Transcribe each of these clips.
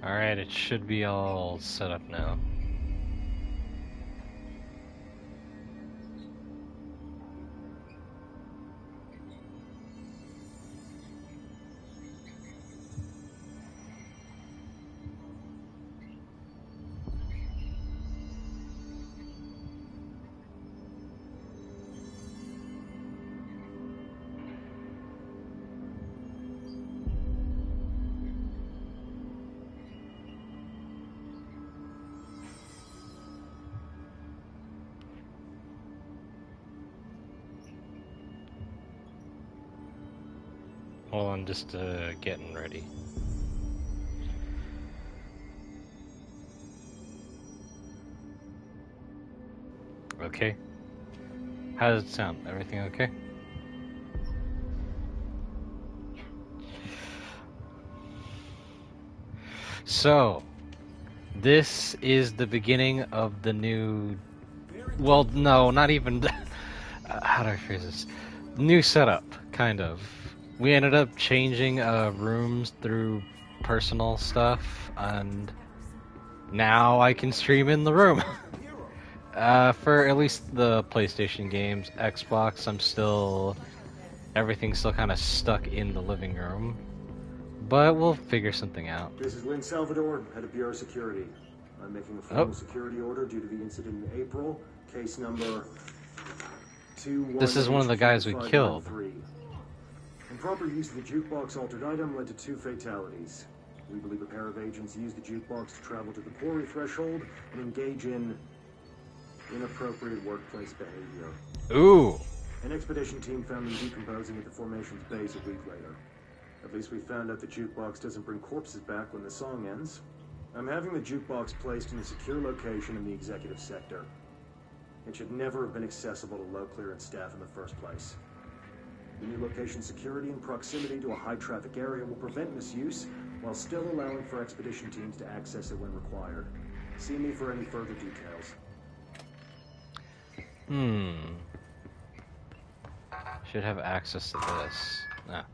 Alright, it should be all set up now. Hold on, just getting ready. Okay. How does it sound? Everything okay? So, this is the beginning of the new... Well, no, not even... how do I phrase this? New setup, kind of. We ended up changing rooms through personal stuff, and now I can stream in the room. For at least the PlayStation games, Xbox, everything's still kind of stuck in the living room. But we'll figure something out. This is Lynn Salvador, head of Bureau Security. I'm making a formal security order due to the incident in April. Case number 2. This is one of the guys we killed. Improper use of the jukebox altered item led to 2 fatalities. We believe a pair of agents used the jukebox to travel to the quarry threshold and engage in inappropriate workplace behavior. Ooh! An expedition team found them decomposing at the formation's base a week later. At least we found out the jukebox doesn't bring corpses back when the song ends. I'm having the jukebox placed in a secure location in the executive sector. It should never have been accessible to low clearance staff in the first place. The new location security and proximity to a high traffic area will prevent misuse while still allowing for expedition teams to access it when required. See me for any further details. Should have access to this. Nah.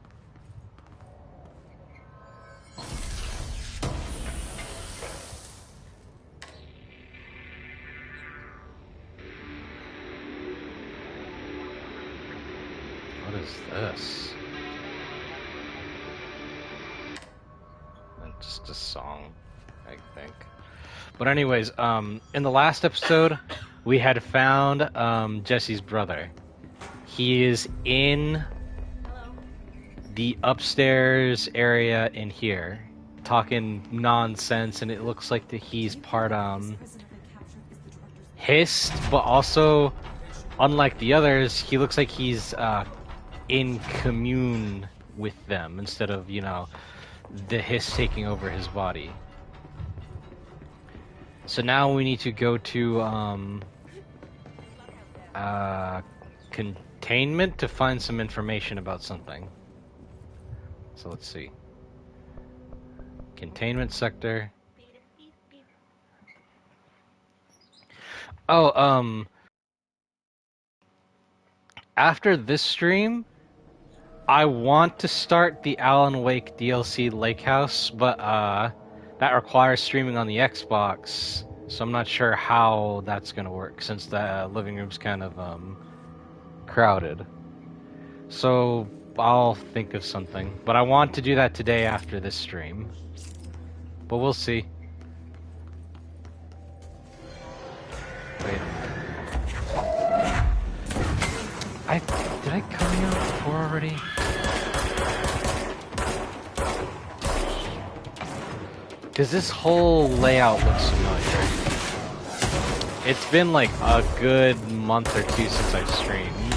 What is this? Just a song, I think. But anyways, in the last episode, we had found Jesse's brother. He is in the upstairs area in here, talking nonsense, and it looks like that he's part hissed, but also, unlike the others, he looks like he's in commune with them instead of, you know, the hiss taking over his body. So now we need to go to containment to find some information about something. So let's see. Containment sector. Oh, after this stream, I want to start the Alan Wake DLC Lake House, but that requires streaming on the Xbox, so I'm not sure how that's gonna work since the living room's kind of crowded. So I'll think of something, but I want to do that today after this stream. But we'll see. Wait a minute. Did I come here before already? Because this whole layout looks familiar. It's been like a good month or two since I've streamed.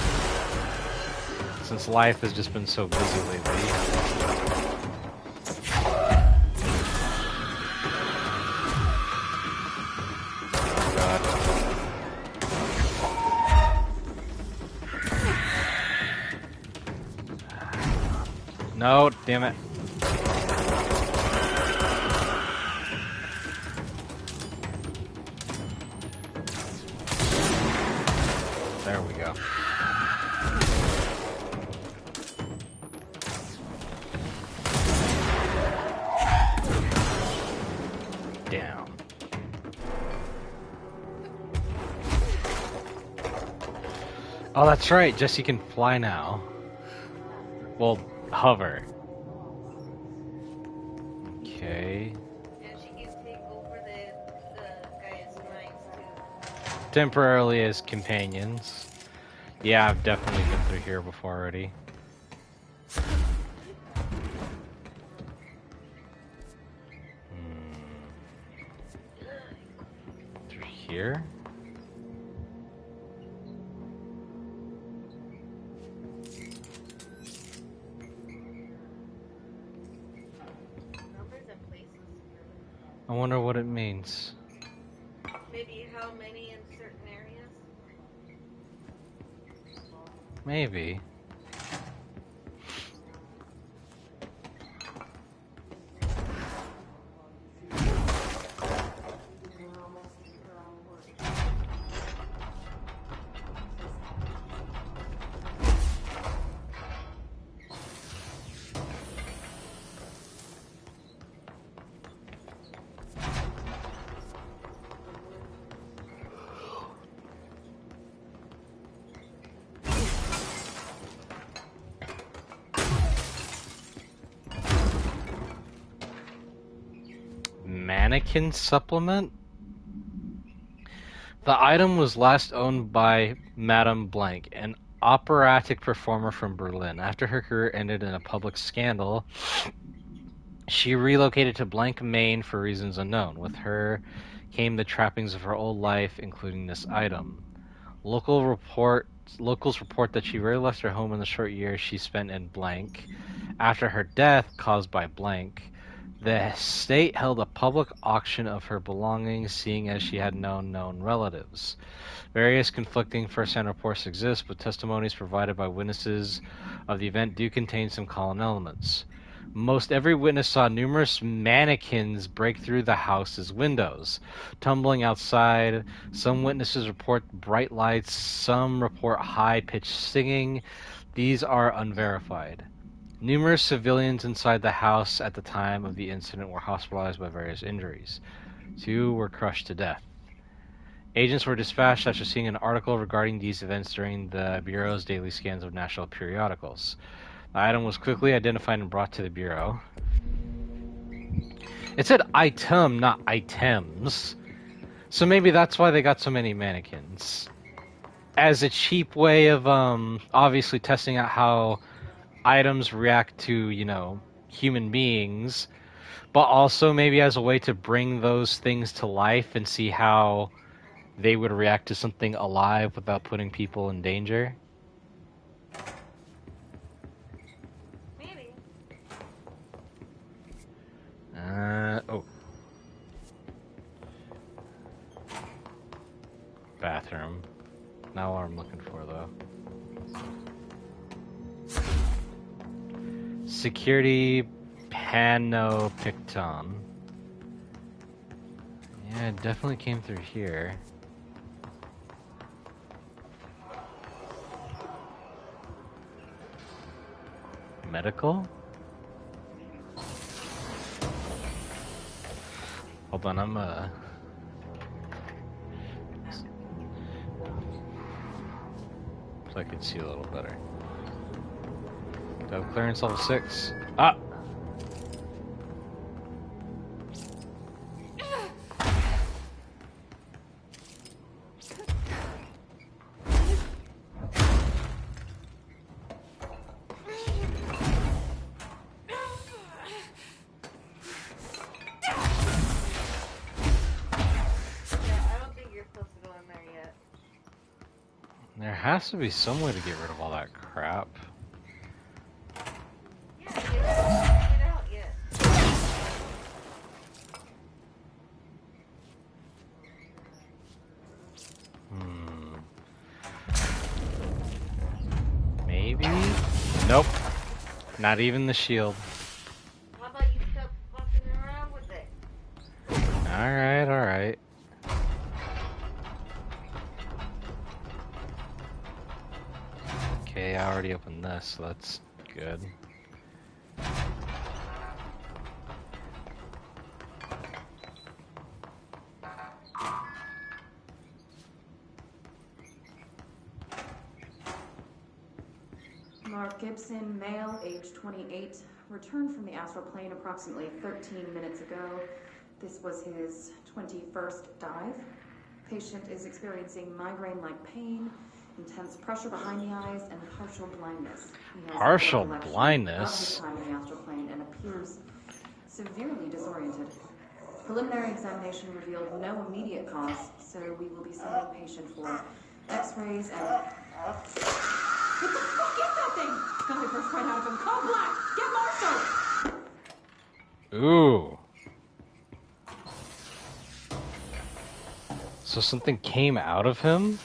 Since life has just been so busy lately. No, damn it. There we go. down. Oh, that's right. Jesse can fly now. Well, hover. Okay. And she can take over the guy's minds too. Temporarily as companions. Yeah, I've definitely been through here before already. Through here? Numbers and places. I wonder what it means. Maybe how many in certain areas? Maybe. Mannequin supplement? The item was last owned by Madame Blank, an operatic performer from Berlin. After her career ended in a public scandal, she relocated to Blank, Maine for reasons unknown. With her came the trappings of her old life, including this item. Locals report that she rarely left her home in the short years she spent in Blank. After her death, caused by Blank, the state held a public auction of her belongings, seeing as she had no known relatives. Various conflicting first-hand reports exist, but testimonies provided by witnesses of the event do contain some common elements. Most every witness saw numerous mannequins break through the house's windows, tumbling outside. Some witnesses report bright lights, some report high-pitched singing. These are unverified. Numerous civilians inside the house at the time of the incident were hospitalized by various injuries. 2 were crushed to death. Agents were dispatched after seeing an article regarding these events during the Bureau's daily scans of national periodicals. The item was quickly identified and brought to the Bureau. It said item, not items. So maybe that's why they got so many mannequins. As a cheap way of obviously testing out how items react to, human beings, but also maybe as a way to bring those things to life and see how they would react to something alive without putting people in danger. Maybe. Oh. Bathroom. Not what I'm looking for, though. Security Panopticon. Yeah, it definitely came through here. Medical? Hold on, so I can see a little better. Do I have clearance level 6? Ah! There has to be some way to get rid of all that crap. Yeah, get it out yet. Maybe? Nope. Not even the shield. How about you stop fucking around with it? Alright, alright. Okay, I already opened this, so that's good. Mark Gibson, male, age 28, returned from the astral plane approximately 13 minutes ago. This was his 21st dive. Patient is experiencing migraine-like pain, intense pressure behind the eyes, and partial blindness. He has Partial no recollection blindness? of his time in the astral plane and appears severely disoriented. Preliminary examination revealed no immediate cause, so we will be sending patient for x-rays and... What the fuck is that thing? Guy burst right out of him. Call Black! Get Marshall! Ooh. So something came out of him?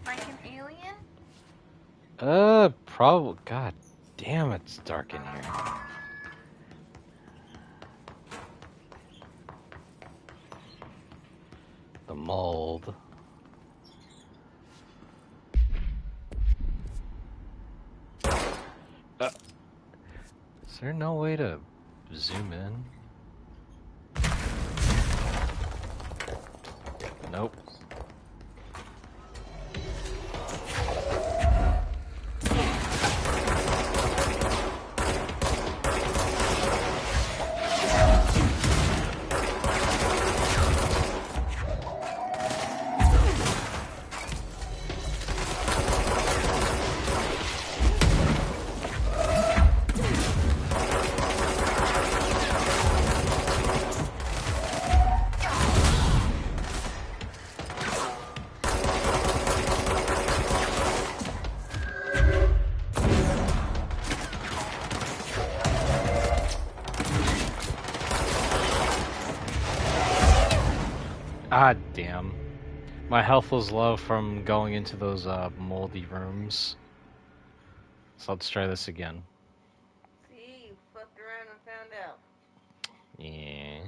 Like an alien? Probably. God damn, it's dark in here. The mold. Is there no way to zoom in? Nope. Ah, damn. My health was low from going into those moldy rooms. So let's try this again. See, you fucked around and found out. Yeah.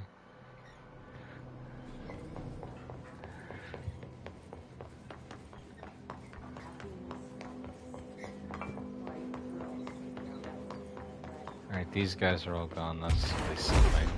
Alright, these guys are all gone. That's at least something.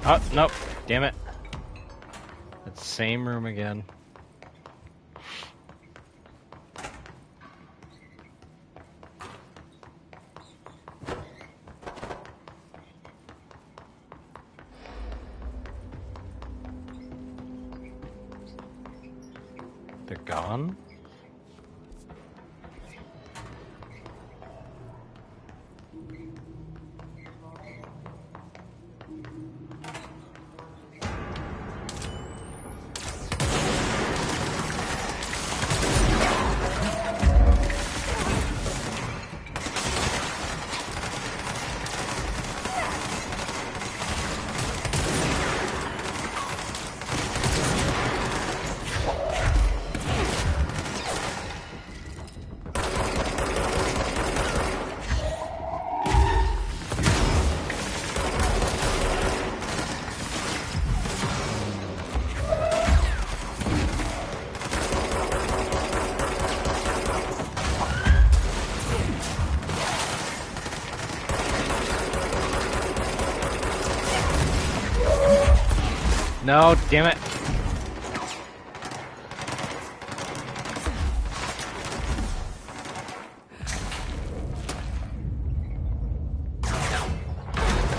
Oh, nope. Damn it. It's the same room again. They're gone? No, damn it.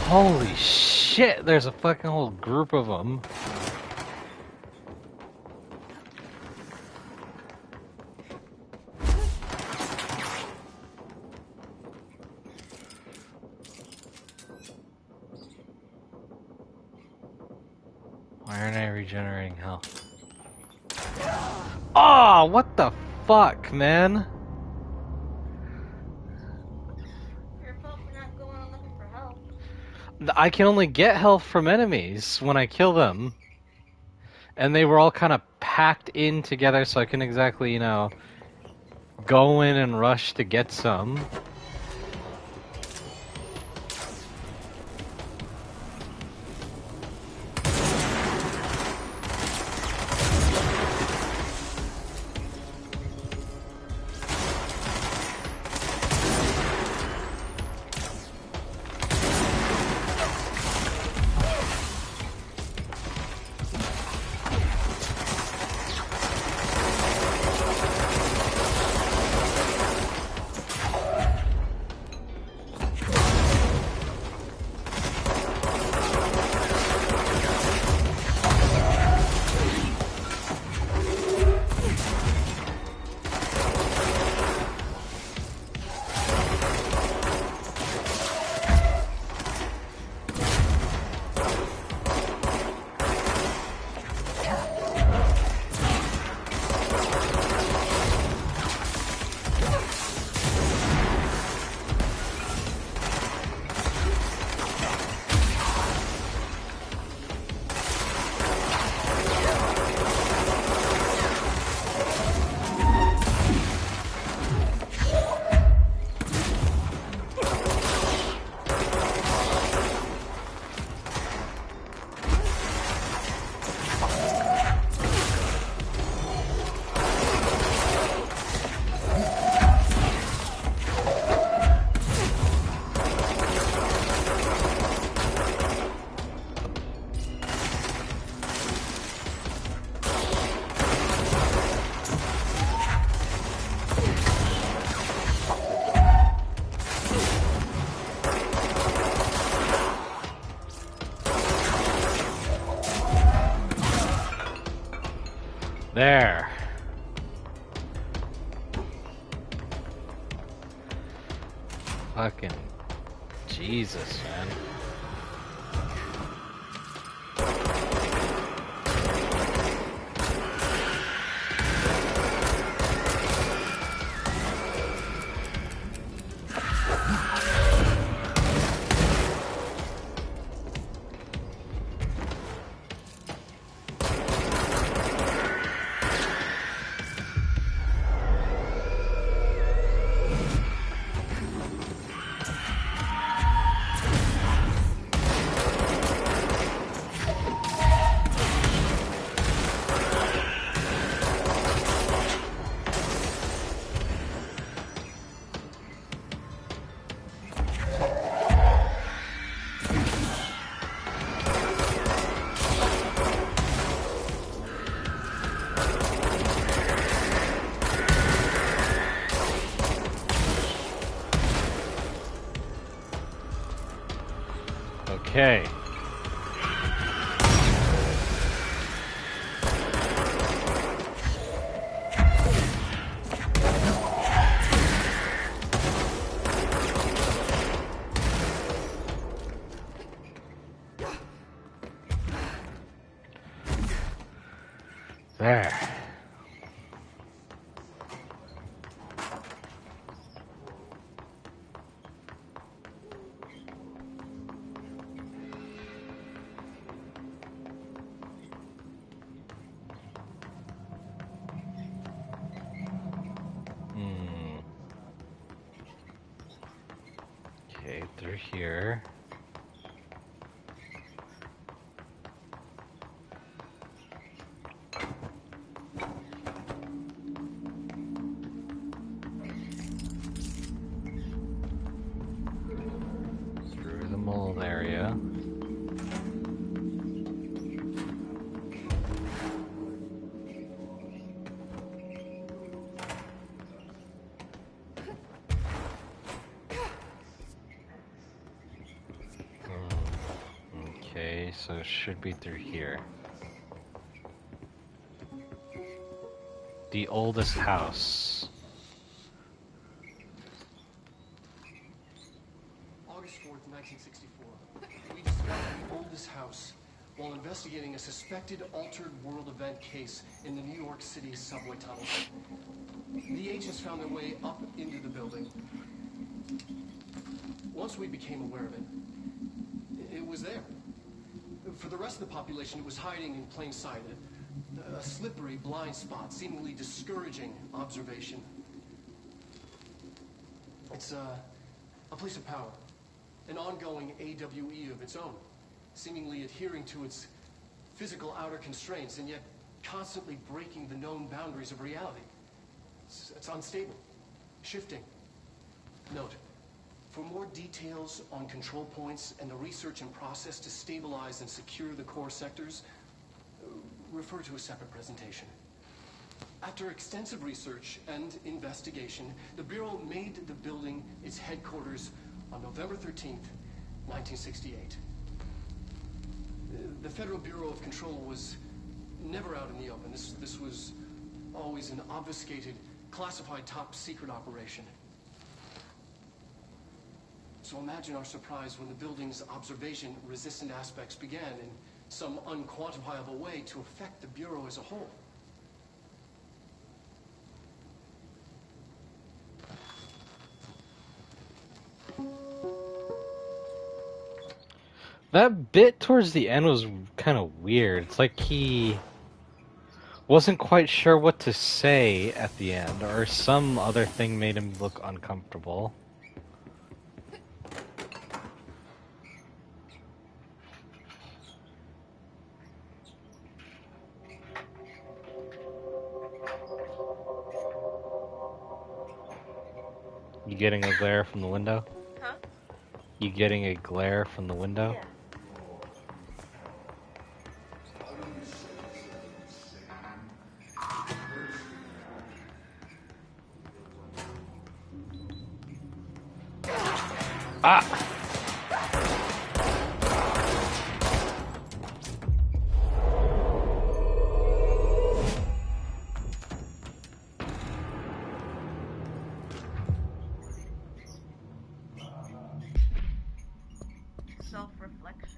Holy shit, there's a fucking whole group of them. Why aren't I regenerating health? Oh, what the fuck, man? Your fault for not going and looking for help. I can only get health from enemies when I kill them. And they were all kind of packed in together, so I couldn't exactly, you know, go in and rush to get some. There. Fucking Jesus, man. Okay. There. Okay, through here. Through the mold area. Okay, so it should be through here. The oldest house. August 4th, 1964. We discovered the oldest house while investigating a suspicious suspected altered world event case in the New York City subway tunnels. The agents found their way up into the building. Once we became aware of it, it was there. For the rest of the population, it was hiding in plain sight. A slippery blind spot, seemingly discouraging observation. It's a place of power, an ongoing AWE of its own, seemingly adhering to its physical outer constraints and yet constantly breaking the known boundaries of reality. It's unstable, shifting. Note, for more details on control points and the research and process to stabilize and secure the core sectors, refer to a separate presentation. After extensive research and investigation, the Bureau made the building its headquarters on November 13th, 1968. The Federal Bureau of Control was never out in the open. This was always an obfuscated, classified top-secret operation. So imagine our surprise when the building's observation-resistant aspects began in some unquantifiable way to affect the Bureau as a whole. That bit towards the end was kind of weird. It's like he wasn't quite sure what to say at the end, or some other thing made him look uncomfortable. You getting a glare from the window? Huh? You getting a glare from the window? Yeah. Ah! Self-reflection.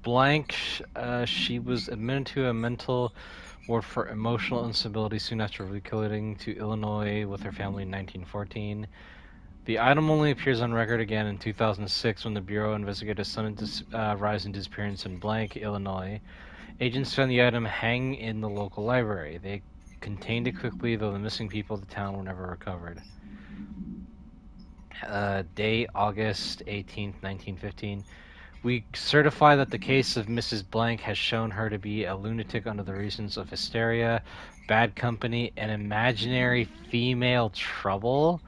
Blank, she was admitted to a mental ward for emotional instability soon after relocating to Illinois with her family in 1914. The item only appears on record again in 2006 when the Bureau investigated a sudden rise in disappearance in Blank, Illinois. Agents found the item hanging in the local library. They contained it quickly, though the missing people of the town were never recovered. Date August 18th, 1915. We certify that the case of Mrs. Blank has shown her to be a lunatic under the reasons of hysteria, bad company, and imaginary female trouble.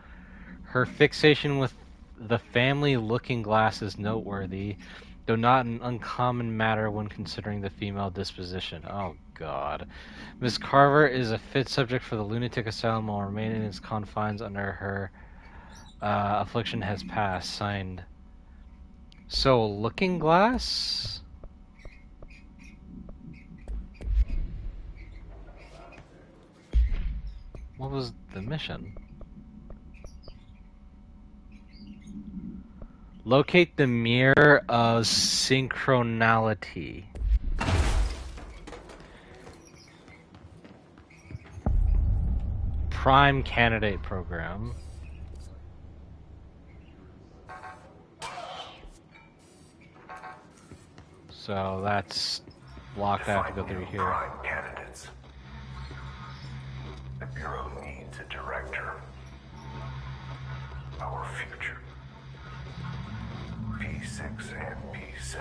Her fixation with the family looking glass is noteworthy, though not an uncommon matter when considering the female disposition. Oh, God. Miss Carver is a fit subject for the lunatic asylum while remaining in its confines under her affliction has passed. Signed. So, looking glass? What was the mission? Locate the mirror of synchronality. Prime candidate program. So that's blocked. I have to go through here. Prime candidates. The Bureau needs a director. Our future. P6 and P7.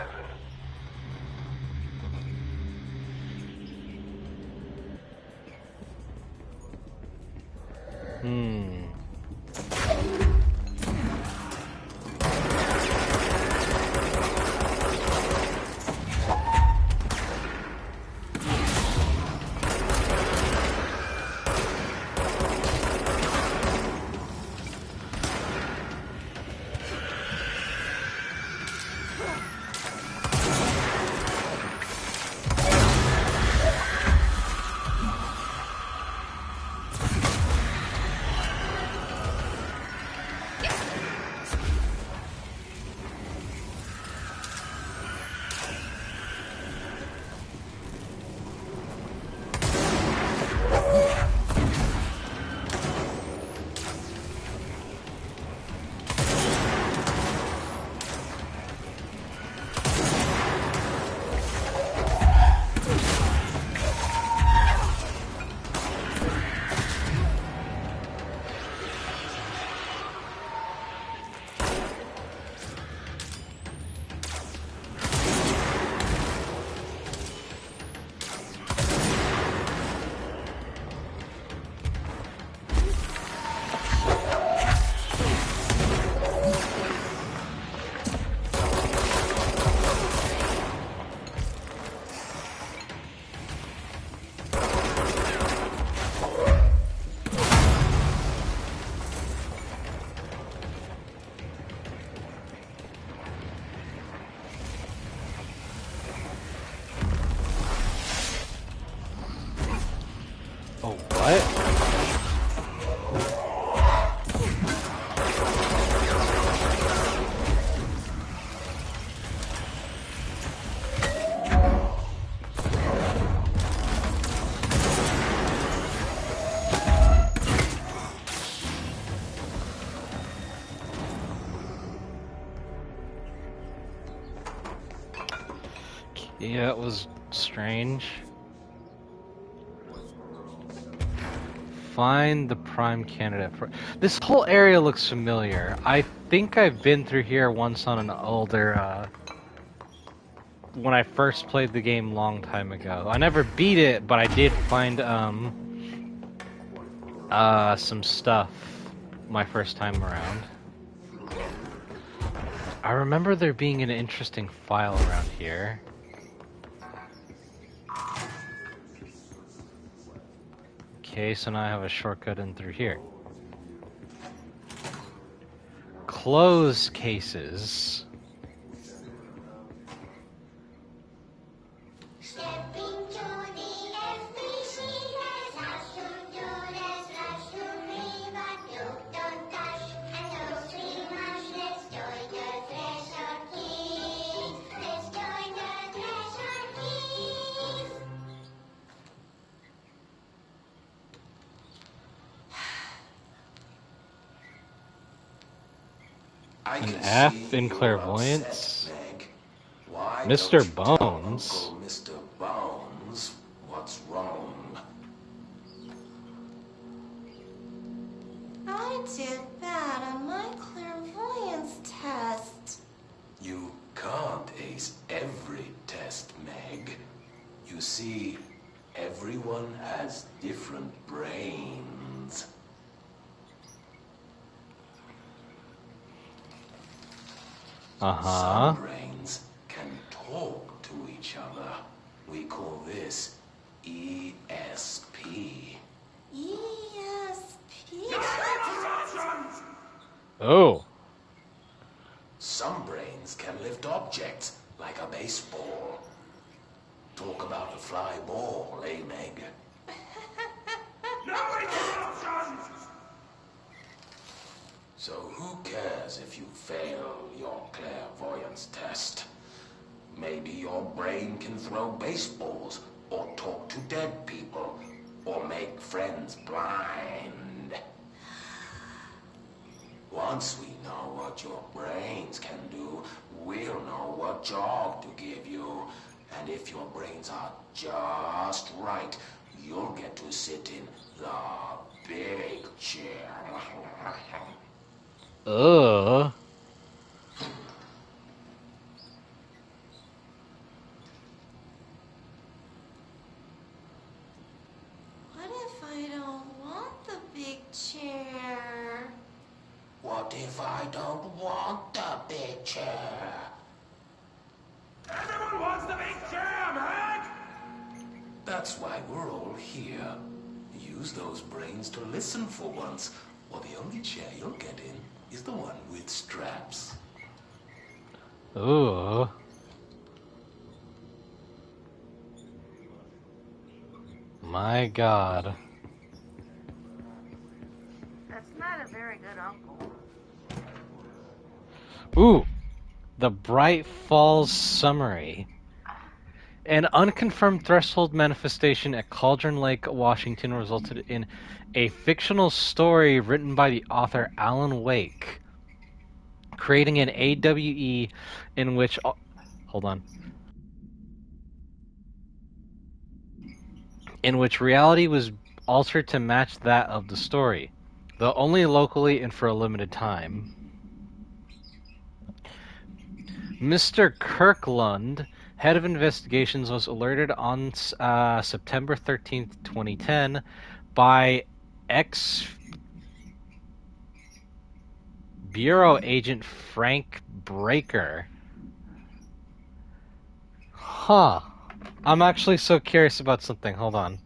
Yeah, it was strange. Find the prime candidate for... This whole area looks familiar. I think I've been through here once on an older, when I first played the game long time ago. I never beat it, but I did find, some stuff my first time around. I remember there being an interesting file around here. Okay, so now I have a shortcut in through here. Closed cases. An F in clairvoyance. Mr. Bones. Mr. Bones, what's wrong? I did bad on my clairvoyance test. You can't ace every test, Meg. You see, everyone has different brains. Uh-huh. Some brains can talk to each other. We call this ESP. ESP? Oh. Some brains can lift objects, like a baseball. Talk about a fly ball, eh, Meg? So who cares if you fail your clairvoyance test? Maybe your brain can throw baseballs, or talk to dead people, or make friends blind. Once we know what your brains can do, we'll know what job to give you. And if your brains are just right, you'll get to sit in the big chair. Ugh. What if I don't want the big chair? What if I don't want the big chair? Everyone wants the big chair, Meg! That's why we're all here. Use those brains to listen for once, or the only chair you'll get in is the one with straps. Ooh. My God. That's not a very good uncle. Ooh. The Bright Falls Summary. An unconfirmed threshold manifestation at Cauldron Lake, Washington resulted in a fictional story written by the author Alan Wake, creating an AWE in which... Hold on. In which reality was altered to match that of the story, though only locally and for a limited time. Mr. Kirkland, head of investigations, was alerted on September 13th, 2010 by ex-Bureau agent Frank Breaker. Huh. I'm actually so curious about something. Hold on.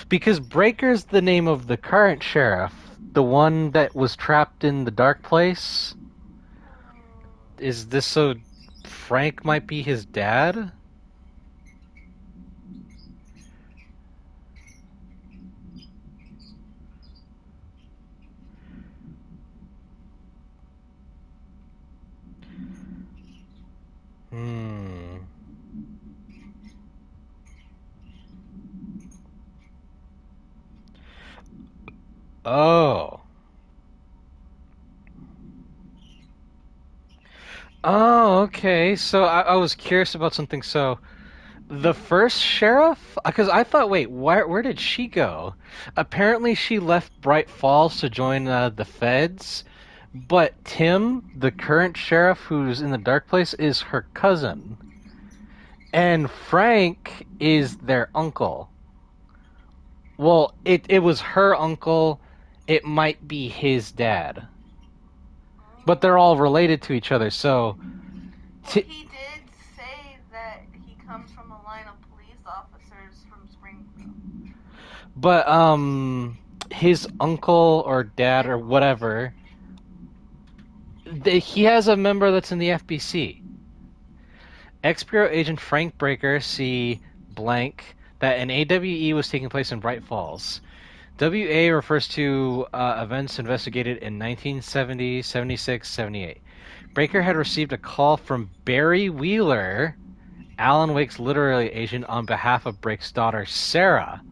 Because Breaker's the name of the current sheriff, the one that was trapped in the dark place. Is this so Frank might be his dad? Oh. Oh, okay. So I was curious about something. So the first sheriff, because I thought, wait, where did she go? Apparently, she left Bright Falls to join the feds. But Tim, the current sheriff who's in the Dark Place, is her cousin, and Frank is their uncle. Well, it was her uncle. It might be his dad, but they're all related to each other. So, Well, he did say that he comes from a line of police officers from Springfield. but his uncle or dad or whatever, he has a member that's in the FBC. Ex-Bureau agent Frank Breaker see blank that an AWE was taking place in Bright Falls. WA refers to events investigated in 1970, 76, 78. Breaker had received a call from Barry Wheeler, Alan Wake's literary agent, on behalf of Brake's daughter, Sarah.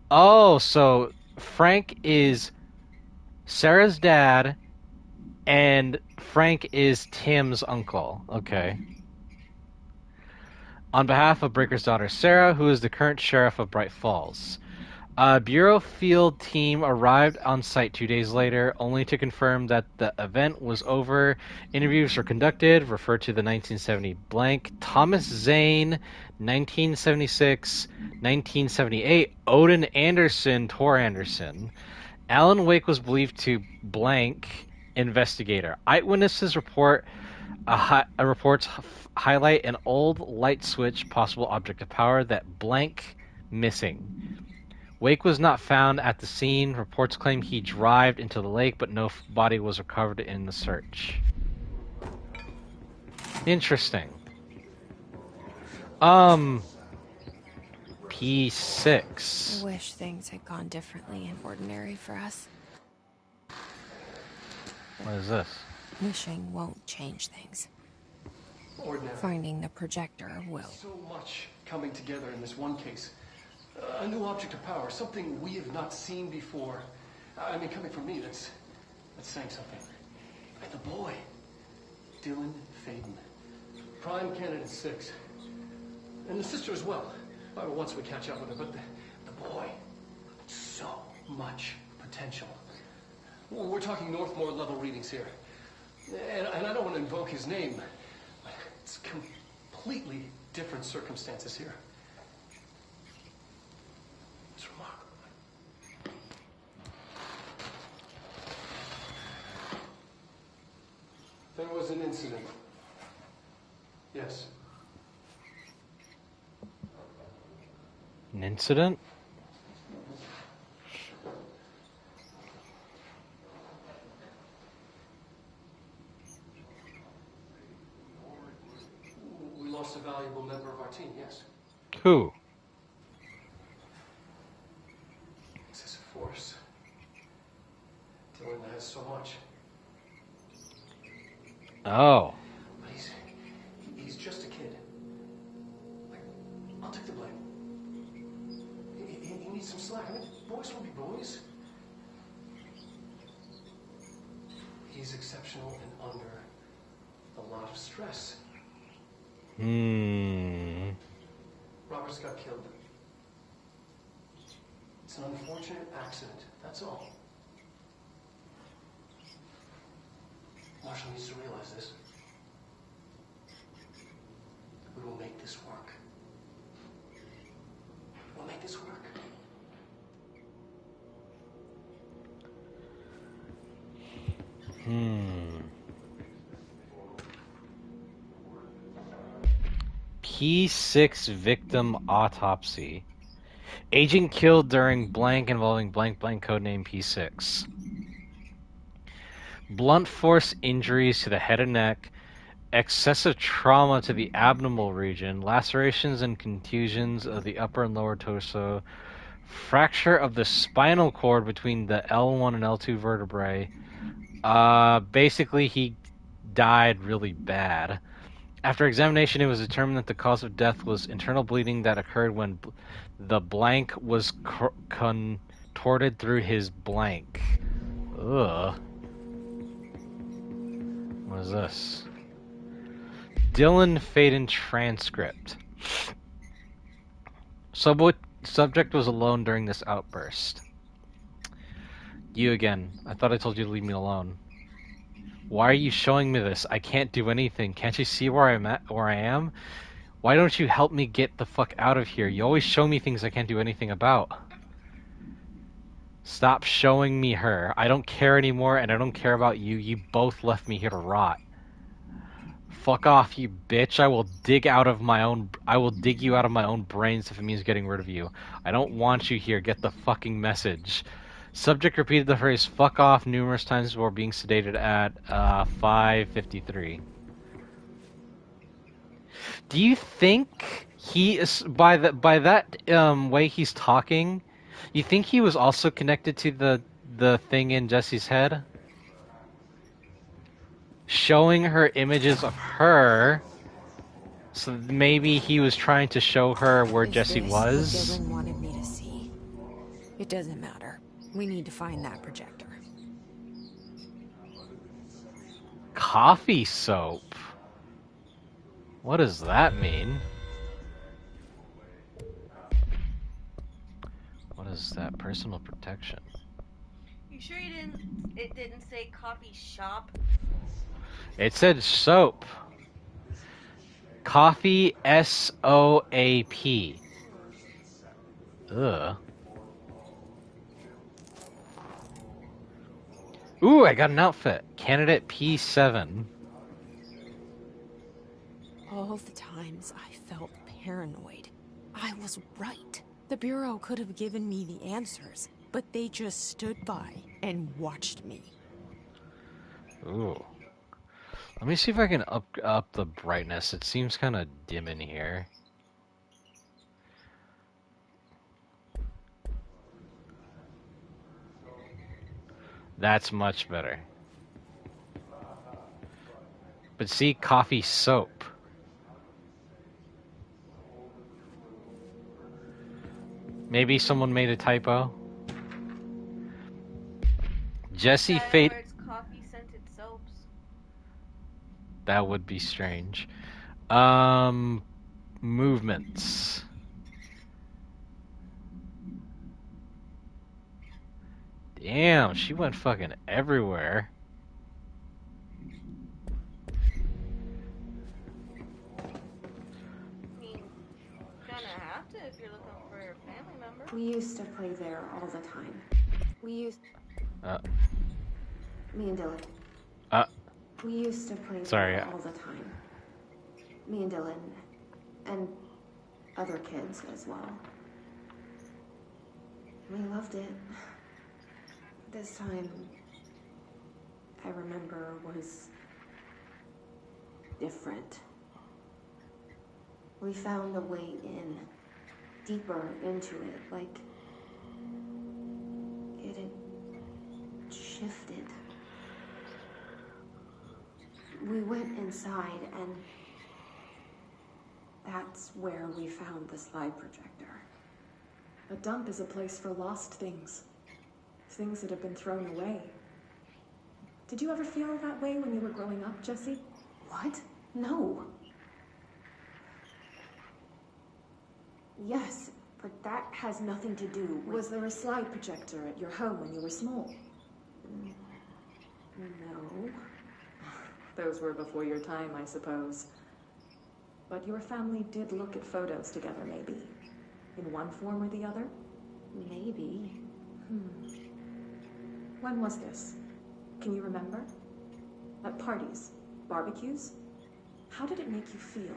Oh, so Frank is Sarah's dad, and Frank is Tim's uncle. Okay. On behalf of Breaker's daughter, Sarah, who is the current sheriff of Bright Falls. A Bureau field team arrived on site 2 days later, only to confirm that the event was over. Interviews were conducted, referred to the 1970 blank. Thomas Zane, 1976, 1978. Odin Anderson, Tor Anderson. Alan Wake was believed to blank investigator. Eyewitnesses reports highlight an old light switch, possible object of power, that blank missing. Wake was not found at the scene. Reports claim he dived into the lake, but no body was recovered in the search. Interesting. P6. I wish things had gone differently in Ordinary for us. What is this? Wishing won't change things. Ordinary. Finding the projector will. So much coming together in this one case. A new object of power, something we have not seen before. I mean, coming from me, that's saying something. And the boy, Dylan Faden, prime candidate 6, and the sister as well. Once we catch up with her, but the boy, so much potential. We're talking Northmore level readings here, and I don't want to invoke his name, but it's completely different circumstances here. It's remarkable. There was an incident. Yes. An incident? We lost a valuable member of our team, yes. Who? Excessive force. Dylan has so much. Oh. But he's just a kid. Like, I'll take the blame. He needs some slack. I mean, boys will be boys. He's exceptional and under a lot of stress. Roberts got killed. It's an unfortunate accident, that's all. Marshall needs to realize this. We will make this work. We'll make this work. P6 victim autopsy. Agent killed during blank involving blank blank codename P6. Blunt force injuries to the head and neck, excessive trauma to the abdominal region, lacerations and contusions of the upper and lower torso, fracture of the spinal cord between the L1 and L2 vertebrae. Basically, he died really bad. After examination, it was determined that the cause of death was internal bleeding that occurred when the blank was contorted through his blank. Ugh. What is this? Dylan Faden transcript. Subject was alone during this outburst. You again. I thought I told you to leave me alone. Why are you showing me this? I can't do anything. Can't you see where I am? Why don't you help me get the fuck out of here? You always show me things I can't do anything about. Stop showing me her. I don't care anymore, and I don't care about you. You both left me here to rot. Fuck off, you bitch. I will dig you out of my own brains if it means getting rid of you. I don't want you here. Get the fucking message. Subject repeated the phrase fuck off numerous times before being sedated at 5:53. Do you think he is by that way he's talking? You think he was also connected to the thing in Jesse's head? Showing her images of her, so maybe he was trying to show her where Jesse was? What Dylan wanted me to see. It doesn't matter. We need to find that projector. Coffee soap? What does that mean? What is that? Personal protection. You sure it didn't say coffee shop? It said soap. Coffee, S-O-A-P. Ugh. Ooh, I got an outfit. Candidate P7. All the times I felt paranoid, I was right. The Bureau could have given me the answers, but they just stood by and watched me. Ooh. Let me see if I can up the brightness. It seems kind of dim in here. That's much better. But see, coffee soap. Maybe someone made a typo. Jesse Fate. Coffee scented soaps. That would be strange. Movements. Damn, she went fucking everywhere. I mean, gonna have to if you're looking for a family member. We used to play there all the time. Me and Dylan. We used to play there all the time. Me and Dylan. And other kids as well. We loved it. This time, I remember, was different. We found a way in, deeper into it, like it had shifted. We went inside, and that's where we found the slide projector. A dump is a place for lost things. Things that have been thrown away. Did you ever feel that way when you were growing up, Jesse? What? No. Yes, but that has nothing to do with... Was there a slide projector at your home when you were small? No. Those were before your time, I suppose. But your family did look at photos together, maybe? In one form or the other? Maybe. When was this? Can you remember? At parties? Barbecues? How did it make you feel?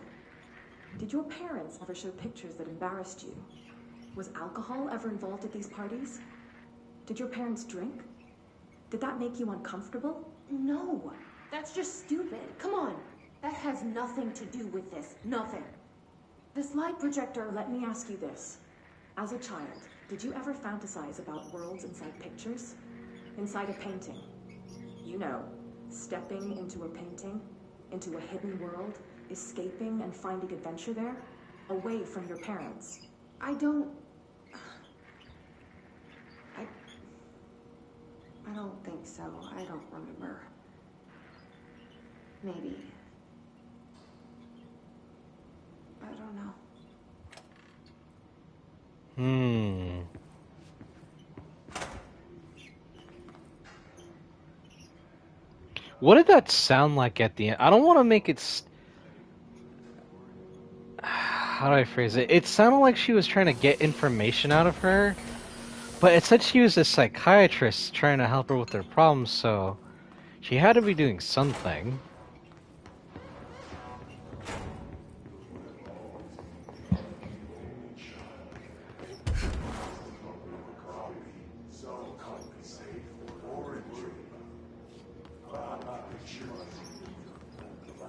Did your parents ever show pictures that embarrassed you? Was alcohol ever involved at these parties? Did your parents drink? Did that make you uncomfortable? No, that's just stupid. Come on. That has nothing to do with this. Nothing. The slide projector, let me ask you this. As a child, did you ever fantasize about worlds inside pictures? Inside a painting? You know, stepping into a painting, into a hidden world, escaping and finding adventure there, away from your parents. I don't think so. I don't remember. Maybe. I don't know. What did that sound like at the end? I don't want to make it... How do I phrase it? It sounded like she was trying to get information out of her, but it said she was a psychiatrist trying to help her with her problems, so she had to be doing something.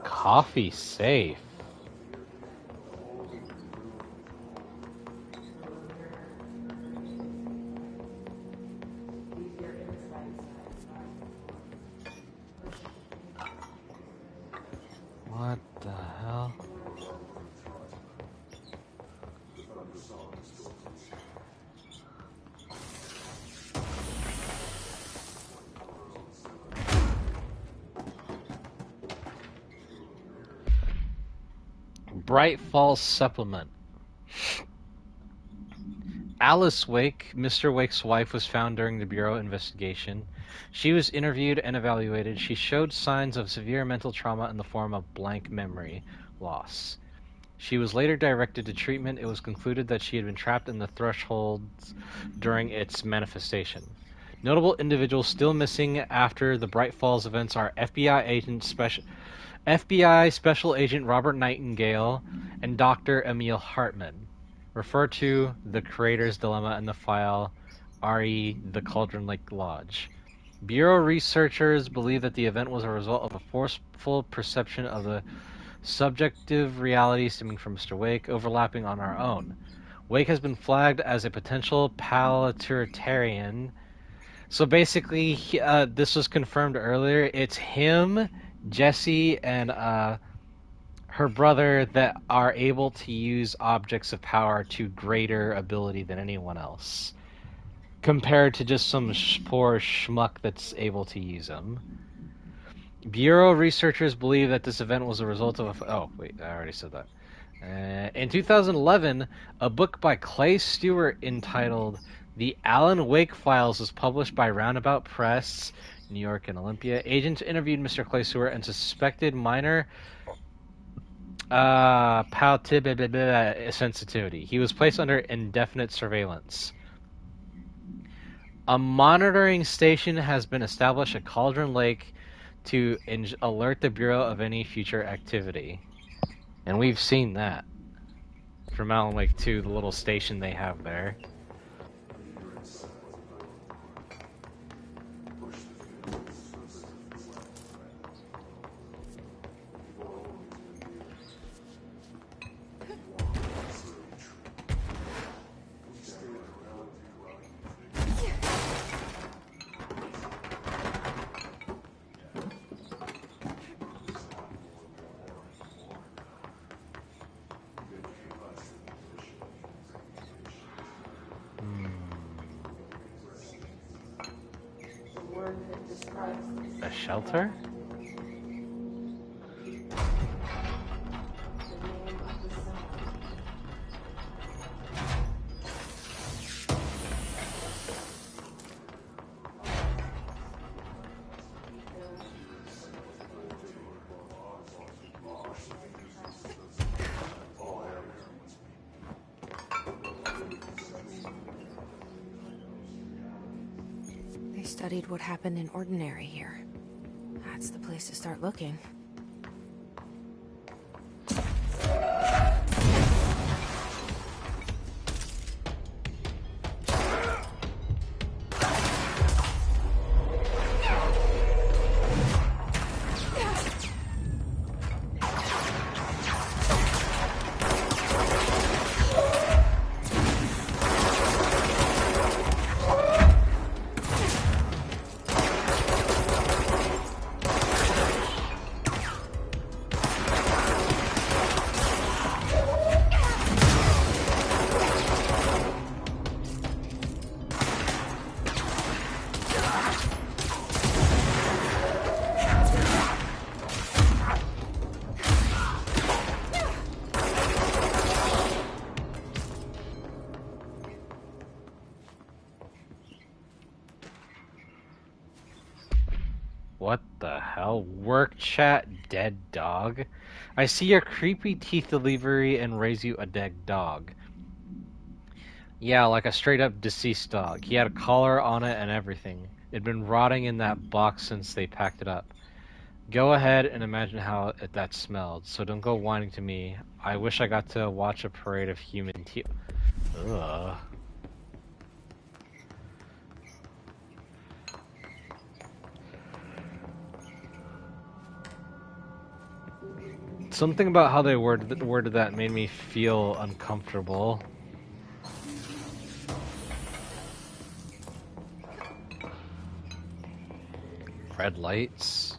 Coffee safe. What the hell? Bright Falls Supplement. Alice Wake, Mr. Wake's wife, was found during the Bureau investigation. She was interviewed and evaluated. She showed signs of severe mental trauma in the form of blank memory loss. She was later directed to treatment. It was concluded that she had been trapped in the thresholds during its manifestation. Notable individuals still missing after the Bright Falls events are FBI Special Agent Robert Nightingale and Dr. Emil Hartman. Refer to the Creator's Dilemma in the file RE The Cauldron Lake Lodge. Bureau researchers believe that the event was a result of a forceful perception of the subjective reality stemming from Mr. Wake overlapping on our own. Wake has been flagged as a potential paleotarian. So basically, this was confirmed earlier. It's him, Jesse, and her brother that are able to use objects of power to greater ability than anyone else, compared to just some poor schmuck that's able to use them. Bureau researchers believe that this event was a result of a... Oh, wait, I already said that. In 2011, a book by Clay Stewart entitled The Alan Wake Files was published by Roundabout Press, New York and Olympia. Agents interviewed Mr. Clay Stewart and suspected minor sensitivity. He was placed under indefinite surveillance. A monitoring station has been established at Cauldron Lake to alert the Bureau of any future activity. And we've seen that from Alan Wake 2, the little station they have there. A shelter? They studied what happened in Ordinary here. That's the place to start looking. What the hell? Work chat, dead dog? I see your creepy teeth delivery and raise you a dead dog. Yeah, like a straight up deceased dog. He had a collar on it and everything. It'd been rotting in that box since they packed it up. Go ahead and imagine how that smelled, so don't go whining to me. I wish I got to watch a parade of human teeth. Ugh. Something about how they worded that made me feel uncomfortable. Red lights.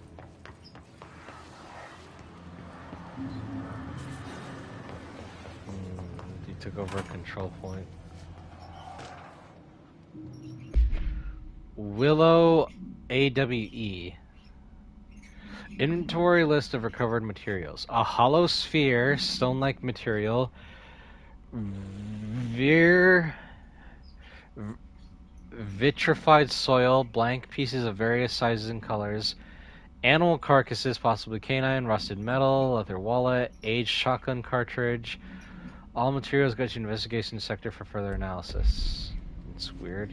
You took over a control point. Willow AWE. Inventory list of recovered materials. A hollow sphere, stone-like material. Vitrified soil, blank pieces of various sizes and colors. Animal carcasses, possibly canine, rusted metal, leather wallet, aged shotgun cartridge. All materials go to investigation sector for further analysis. It's weird.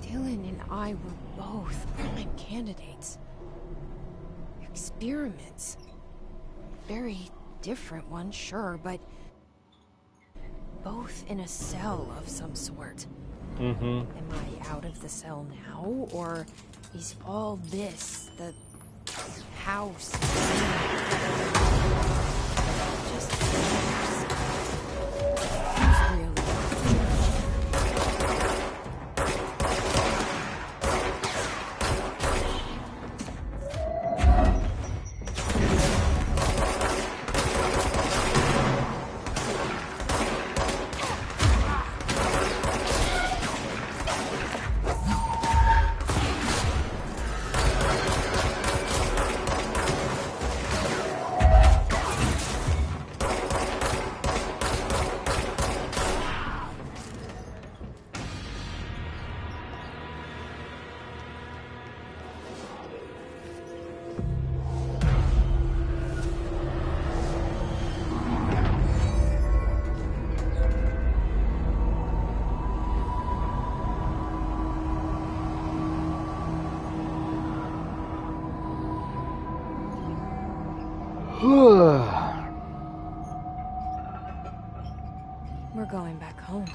Dylan and I were both prime candidates. Experiments. Very different ones, sure, but both in a cell of some sort. Am I out of the cell now, or is all this the house? Just really. We're going back home.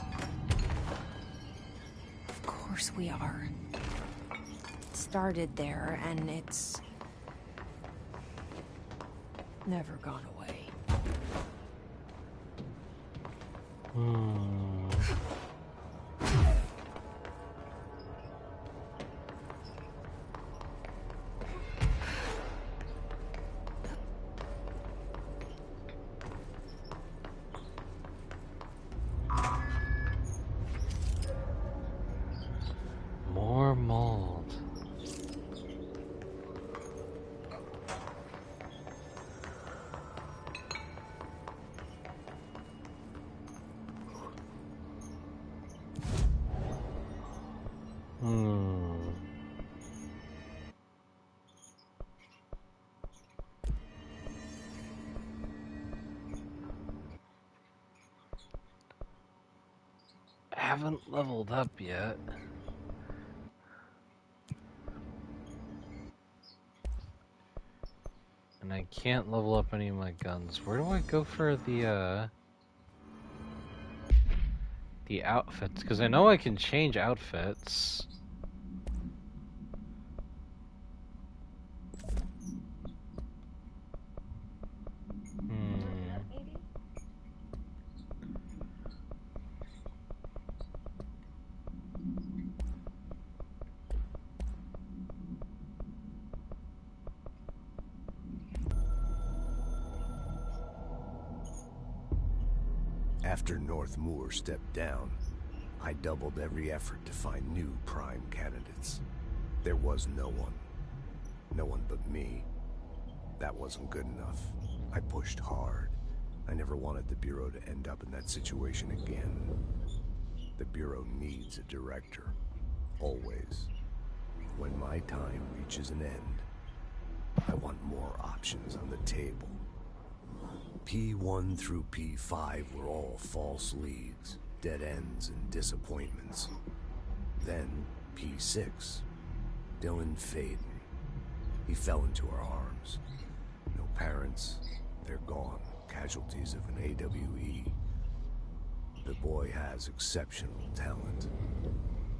Of course we are. It started there, and it's never gone away. More mold. Haven't leveled up yet. And I can't level up any of my guns. Where do I go for the outfits? Because I know I can change outfits. After North Moore stepped down, I doubled every effort to find new prime candidates. There was no one. No one but me. That wasn't good enough. I pushed hard. I never wanted the Bureau to end up in that situation again. The Bureau needs a director. Always. When my time reaches an end, I want more options on the table. P1 through P5 were all false leads, dead ends and disappointments. Then P6, Dylan Faden. He fell into our arms. No parents, they're gone, casualties of an AWE. The boy has exceptional talent.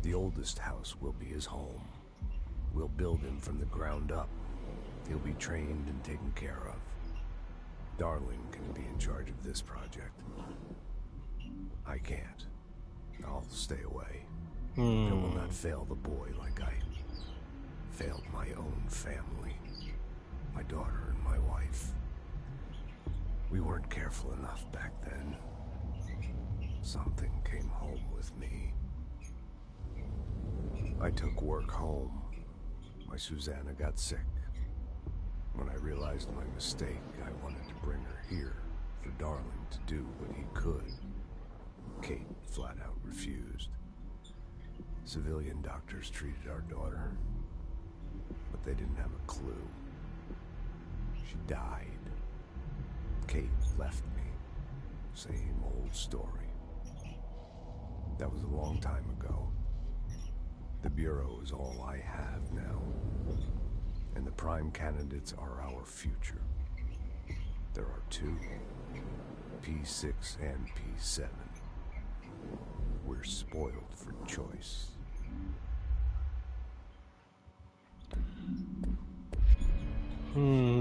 The oldest house will be his home. We'll build him from the ground up. He'll be trained and taken care of. Darling can be in charge of this project. I can't. I'll stay away. I will not fail the boy like I failed my own family. My daughter and my wife. We weren't careful enough back then. Something came home with me. I took work home. My Susanna got sick. When I realized my mistake, I wanted to bring her here for Darling to do what he could. Kate flat out refused. Civilian doctors treated our daughter, but they didn't have a clue. She died. Kate left me. Same old story. That was a long time ago. The Bureau is all I have now. And the prime candidates are our future. There are two. P6 and P7. We're spoiled for choice.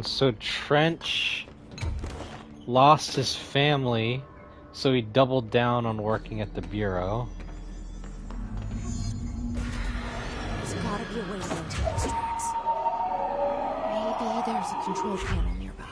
So Trench lost his family, so he doubled down on working at the Bureau. There's gotta be a way to rotate these tracks. Maybe there's a control panel nearby.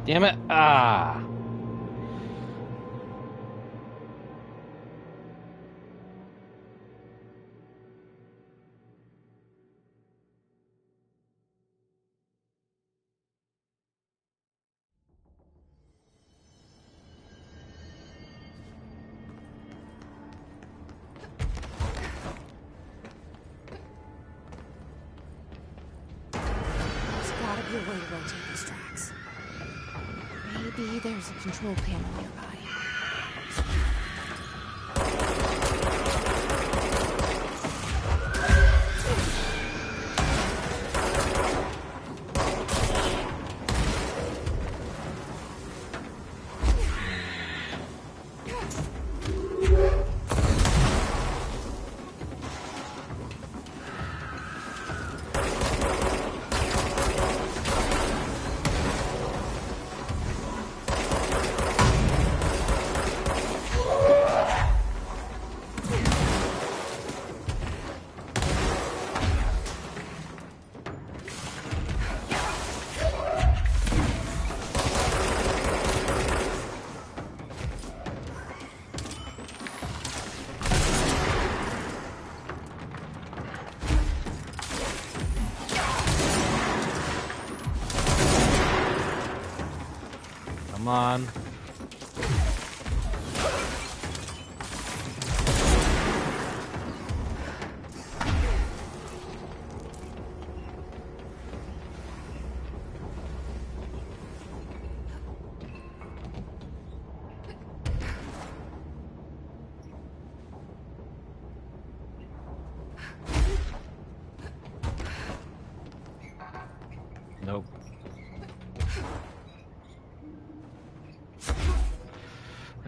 Damn it! Ah! There's gotta be a way to rotate these tracks. Maybe there's a control panel nearby. Come on.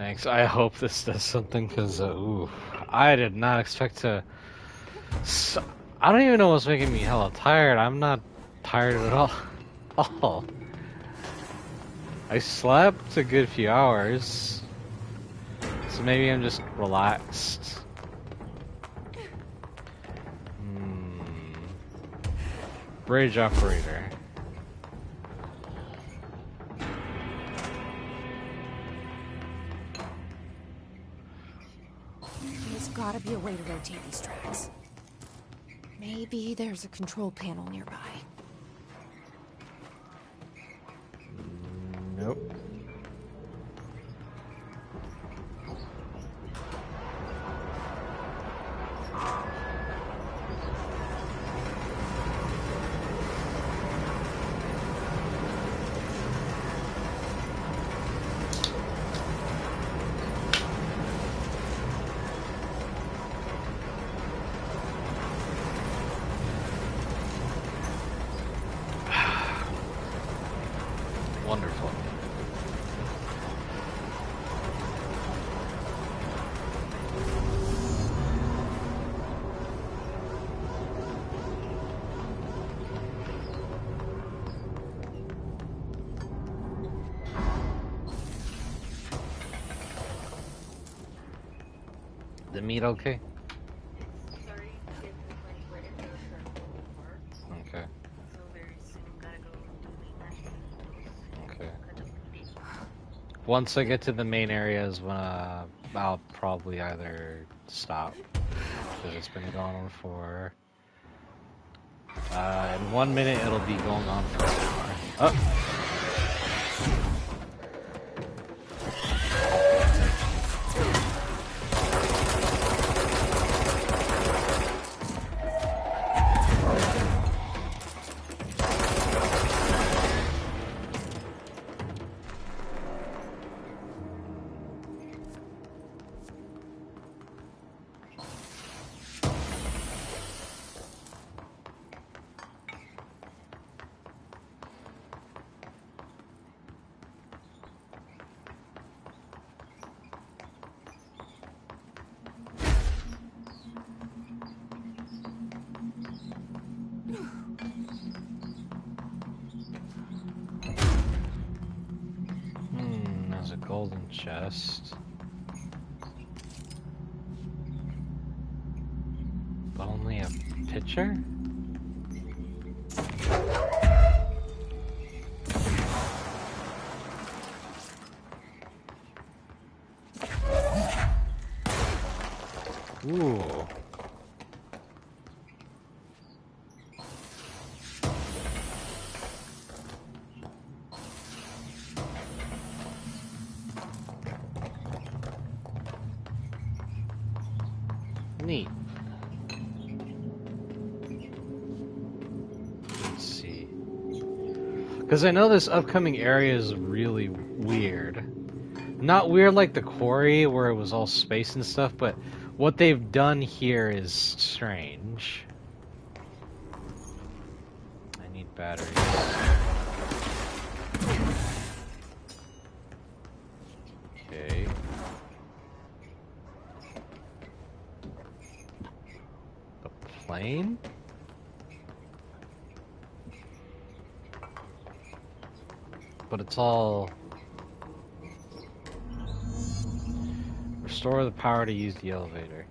Thanks. I hope this does something, because, ooh, I did not expect to... I don't even know what's making me hella tired. I'm not tired at all. I slept a good few hours, so maybe I'm just relaxed. Bridge operator. There's gotta be a way to rotate these tracks. Maybe there's a control panel nearby. Nope. Wonderful. The meat okay? Okay. Okay. Once I get to the main areas, I'll probably either stop, because it's been going on for... in 1 minute it'll be going on for an hour. Oh! There's a golden chest. But only a pitcher? Ooh. Neat. Let's see. Because I know this upcoming area is really weird. Not weird like the quarry where it was all space and stuff, but what they've done here is strange. I need batteries. Okay. The plane? But it's all... Restore the power to use the elevator.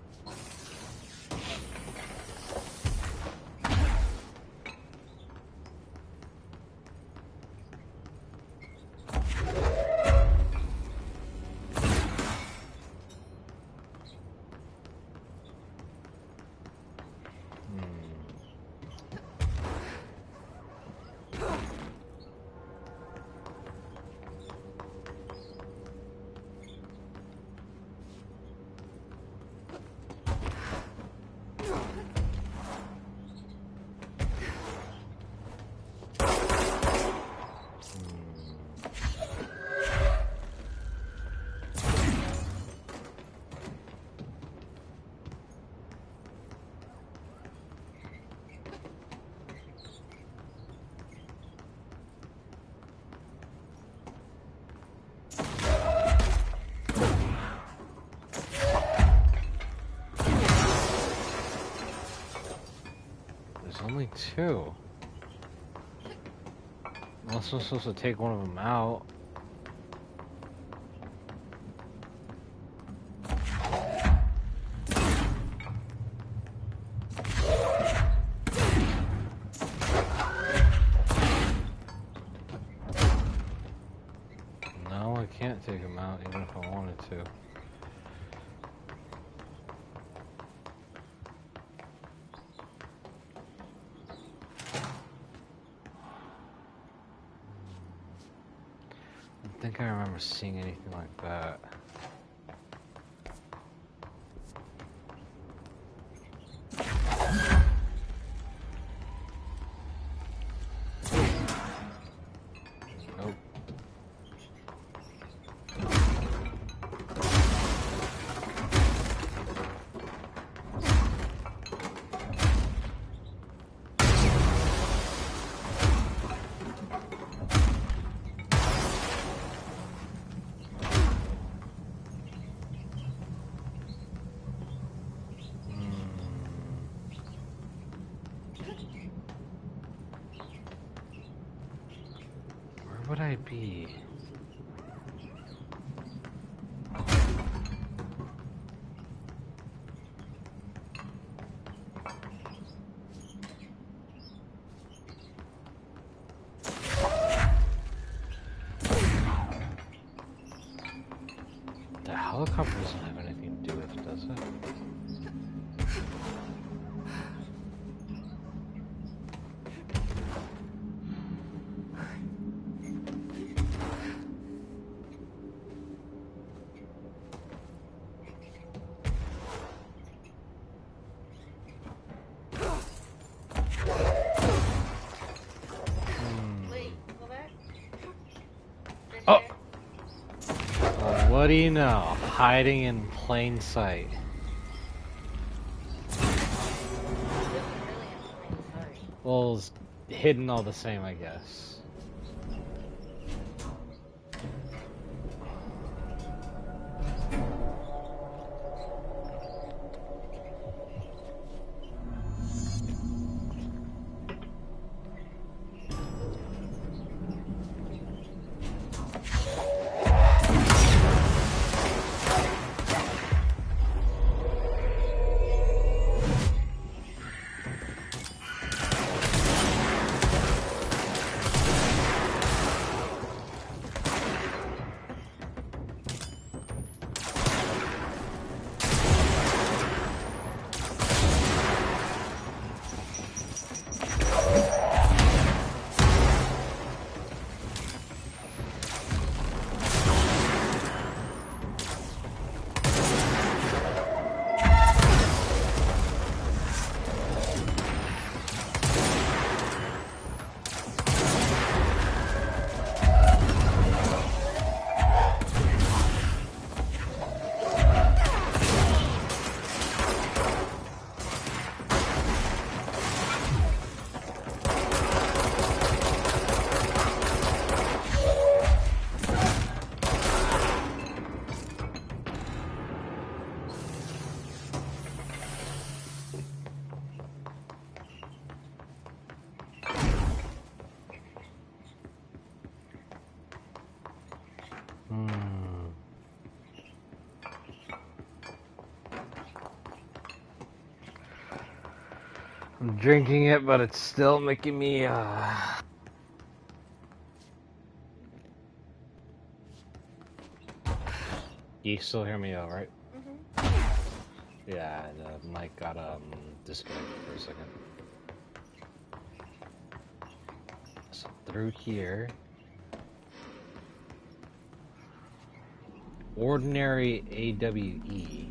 Only two. I'm also supposed to take one of them out. No, I can't take them out even if I wanted to. I think I remember seeing anything like that. Nope. Where would I be? The helicopter doesn't have anything to do with it, does it? Oh! Well, what do you know? Hiding in plain sight. Well, it's hidden all the same, I guess. I'm drinking it, but it's still making me, You still hear me all right? Yeah, the mic got, disconnected for a second. So through here. Ordinary AWE.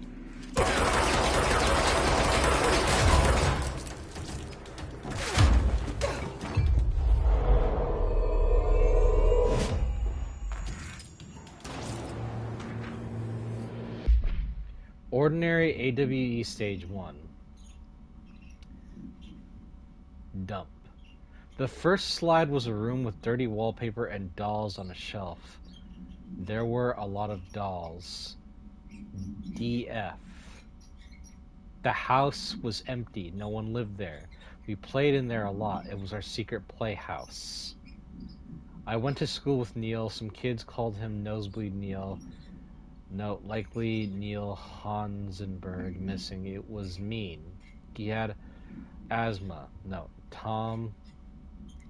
Ordinary AWE Stage 1. Dump. The first slide was a room with dirty wallpaper and dolls on a shelf. There were a lot of dolls. DF. The house was empty. No one lived there. We played in there a lot. It was our secret playhouse. I went to school with Neil. Some kids called him Nosebleed Neil. No, likely Neil Hansenberg missing. It was mean. He had asthma. No, Tom.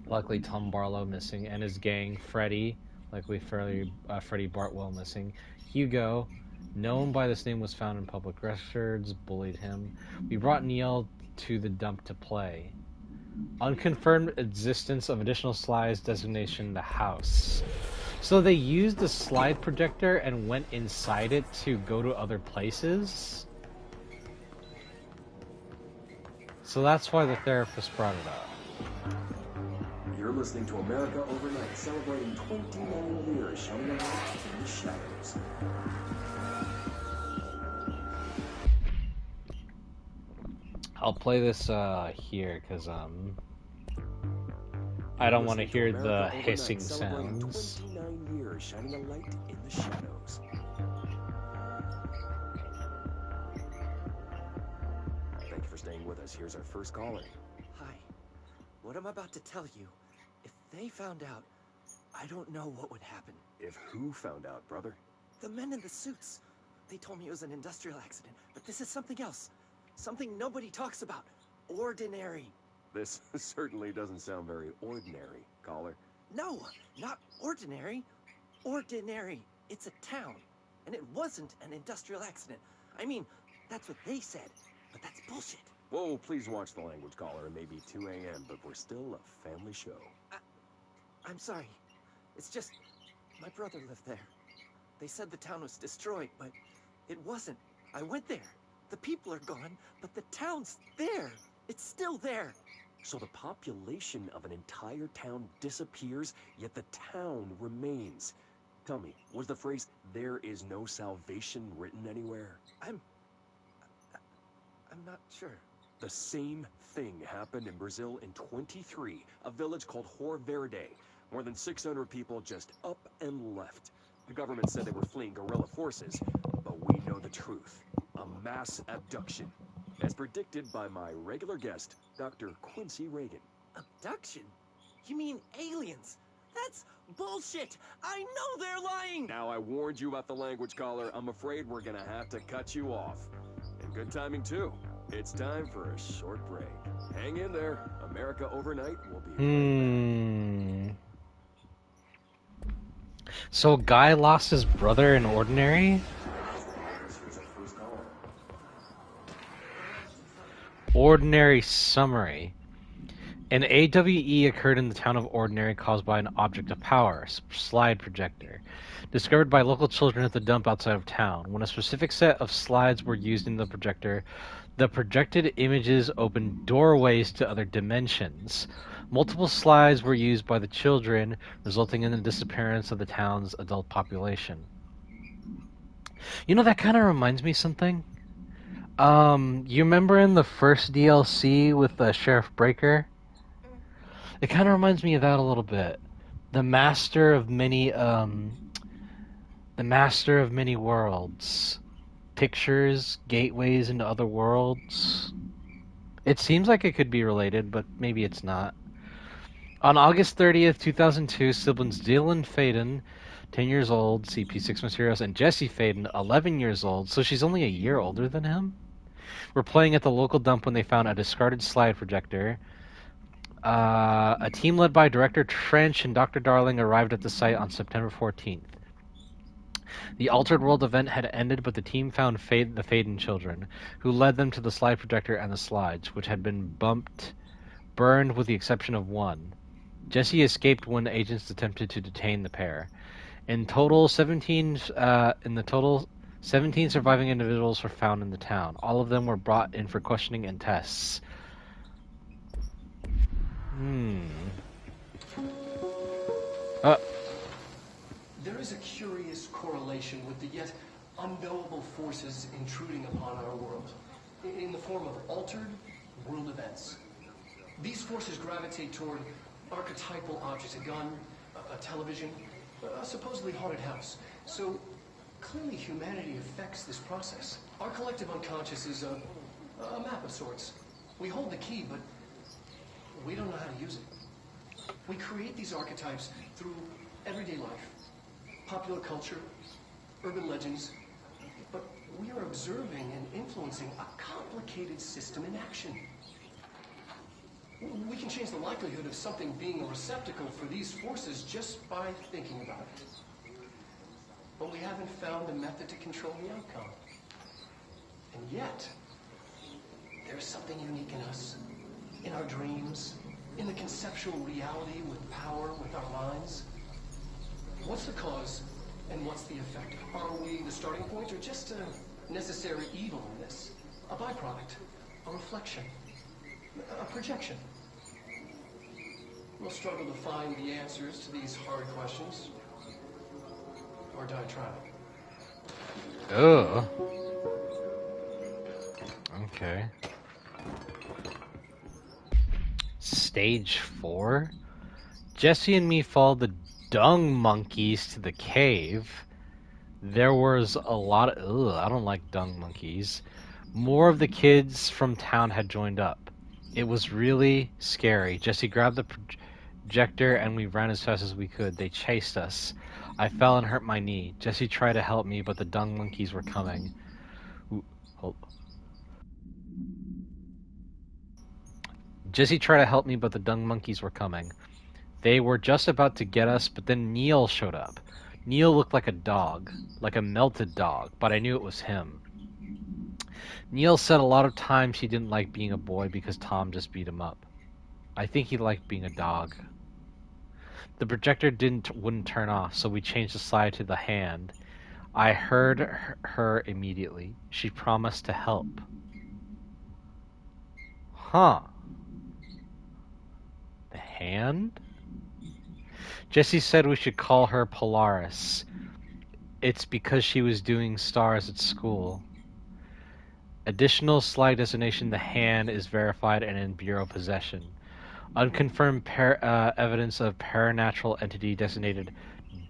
Luckily Tom Barlow missing. And his gang, Freddy. Likely Freddie Bartwell missing. Hugo, known by this name, was found in public records. Bullied him. We brought Neil to the dump to play. Unconfirmed existence of additional slides. Designation the house. So they used the slide projector and went inside it to go to other places. So that's why the therapist brought it up. You're listening to America Overnight, celebrating 29 years shining a light in the shadows. I'll play this here because I don't want to hear the hissing sounds. 29 years shining a light in the shadows. Thank you for staying with us. Here's our first caller. Hi. What I'm about to tell you, if they found out, I don't know what would happen. If who found out, brother? The men in the suits. They told me it was an industrial accident, but this is something else. Something nobody talks about. Ordinary. This certainly doesn't sound very ordinary, caller. No, not ordinary. Ordinary. It's a town. And it wasn't an industrial accident. I mean, that's what they said. But that's bullshit. Whoa, please watch the language, caller. It may be 2 a.m., but we're still a family show. I'm sorry. It's just, my brother lived there. They said the town was destroyed, but it wasn't. I went there. The people are gone, but the town's there. It's still there. So the population of an entire town disappears, yet the town remains. Tell me, was the phrase, "there is no salvation," written anywhere? I'm not sure. The same thing happened in Brazil in 23, a village called Hor Verde. More than 600 people just up and left. The government said they were fleeing guerrilla forces, but we know the truth. A mass abduction, as predicted by my regular guest, Dr. Quincy Reagan. Abduction? You mean aliens? That's bullshit! I know they're lying! Now, I warned you about the language, caller. I'm afraid we're gonna have to cut you off. And good timing, too. It's time for a short break. Hang in there. America Overnight will be right back. So a guy lost his brother in Ordinary? Ordinary summary. An AWE occurred in the town of Ordinary caused by an object of power, slide projector, discovered by local children at the dump outside of town. When a specific set of slides were used in the projector, the projected images opened doorways to other dimensions. Multiple slides were used by the children, resulting in the disappearance of the town's adult population. You know, that kind of reminds me of something. You remember in the first DLC with Sheriff Breaker? It kind of reminds me of that a little bit. The master of many worlds. Pictures, gateways into other worlds. It seems like it could be related, but maybe it's not. On August 30th, 2002, siblings Dylan Faden, 10 years old, CP6 Materials, and Jesse Faden, 11 years old, so she's only a year older than him, were playing at the local dump when they found a discarded slide projector. A team led by Director Trench and Dr. Darling arrived at the site on September 14th. The Altered World event had ended, but the team found the Faden children, who led them to the slide projector and the slides, which had been burned with the exception of one. Jesse escaped when agents attempted to detain the pair. In total, 17 surviving individuals were found in the town. All of them were brought in for questioning and tests. There is a curious correlation with the yet unknowable forces intruding upon our world, in the form of altered world events. These forces gravitate toward archetypal objects, a gun, a television, a supposedly haunted house. So clearly humanity affects this process. Our collective unconscious is a map of sorts. We hold the key, but we don't know how to use it. We create these archetypes through everyday life, popular culture, urban legends, but we are observing and influencing a complicated system in action. We can change the likelihood of something being a receptacle for these forces just by thinking about it. But we haven't found a method to control the outcome. And yet, there's something unique in us, in our dreams, in the conceptual reality with power, with our minds. What's the cause and what's the effect? Are we the starting point or just a necessary evil in this? A byproduct, a reflection, a projection? We'll struggle to find the answers to these hard questions, or die trying. Ugh. Okay. Stage 4? Jesse and me followed the dung monkeys to the cave. There was a lot of... Ugh, I don't like dung monkeys. More of the kids from town had joined up. It was really scary. Jesse grabbed the projector and we ran as fast as we could. They chased us. I fell and hurt my knee. Jesse tried to help me, but the dung monkeys were coming. Ooh, hold. Jesse tried to help me, but the dung monkeys were coming. They were just about to get us, but then Neil showed up. Neil looked like a dog, like a melted dog, but I knew it was him. Neil said a lot of times he didn't like being a boy because Tom just beat him up. I think he liked being a dog. The projector wouldn't turn off, so we changed the slide to the hand. I heard her immediately. She promised to help. Huh. The hand? Jesse said we should call her Polaris. It's because she was doing stars at school. Additional slide designation, the hand is verified and in Bureau possession. Unconfirmed evidence of paranatural entity designated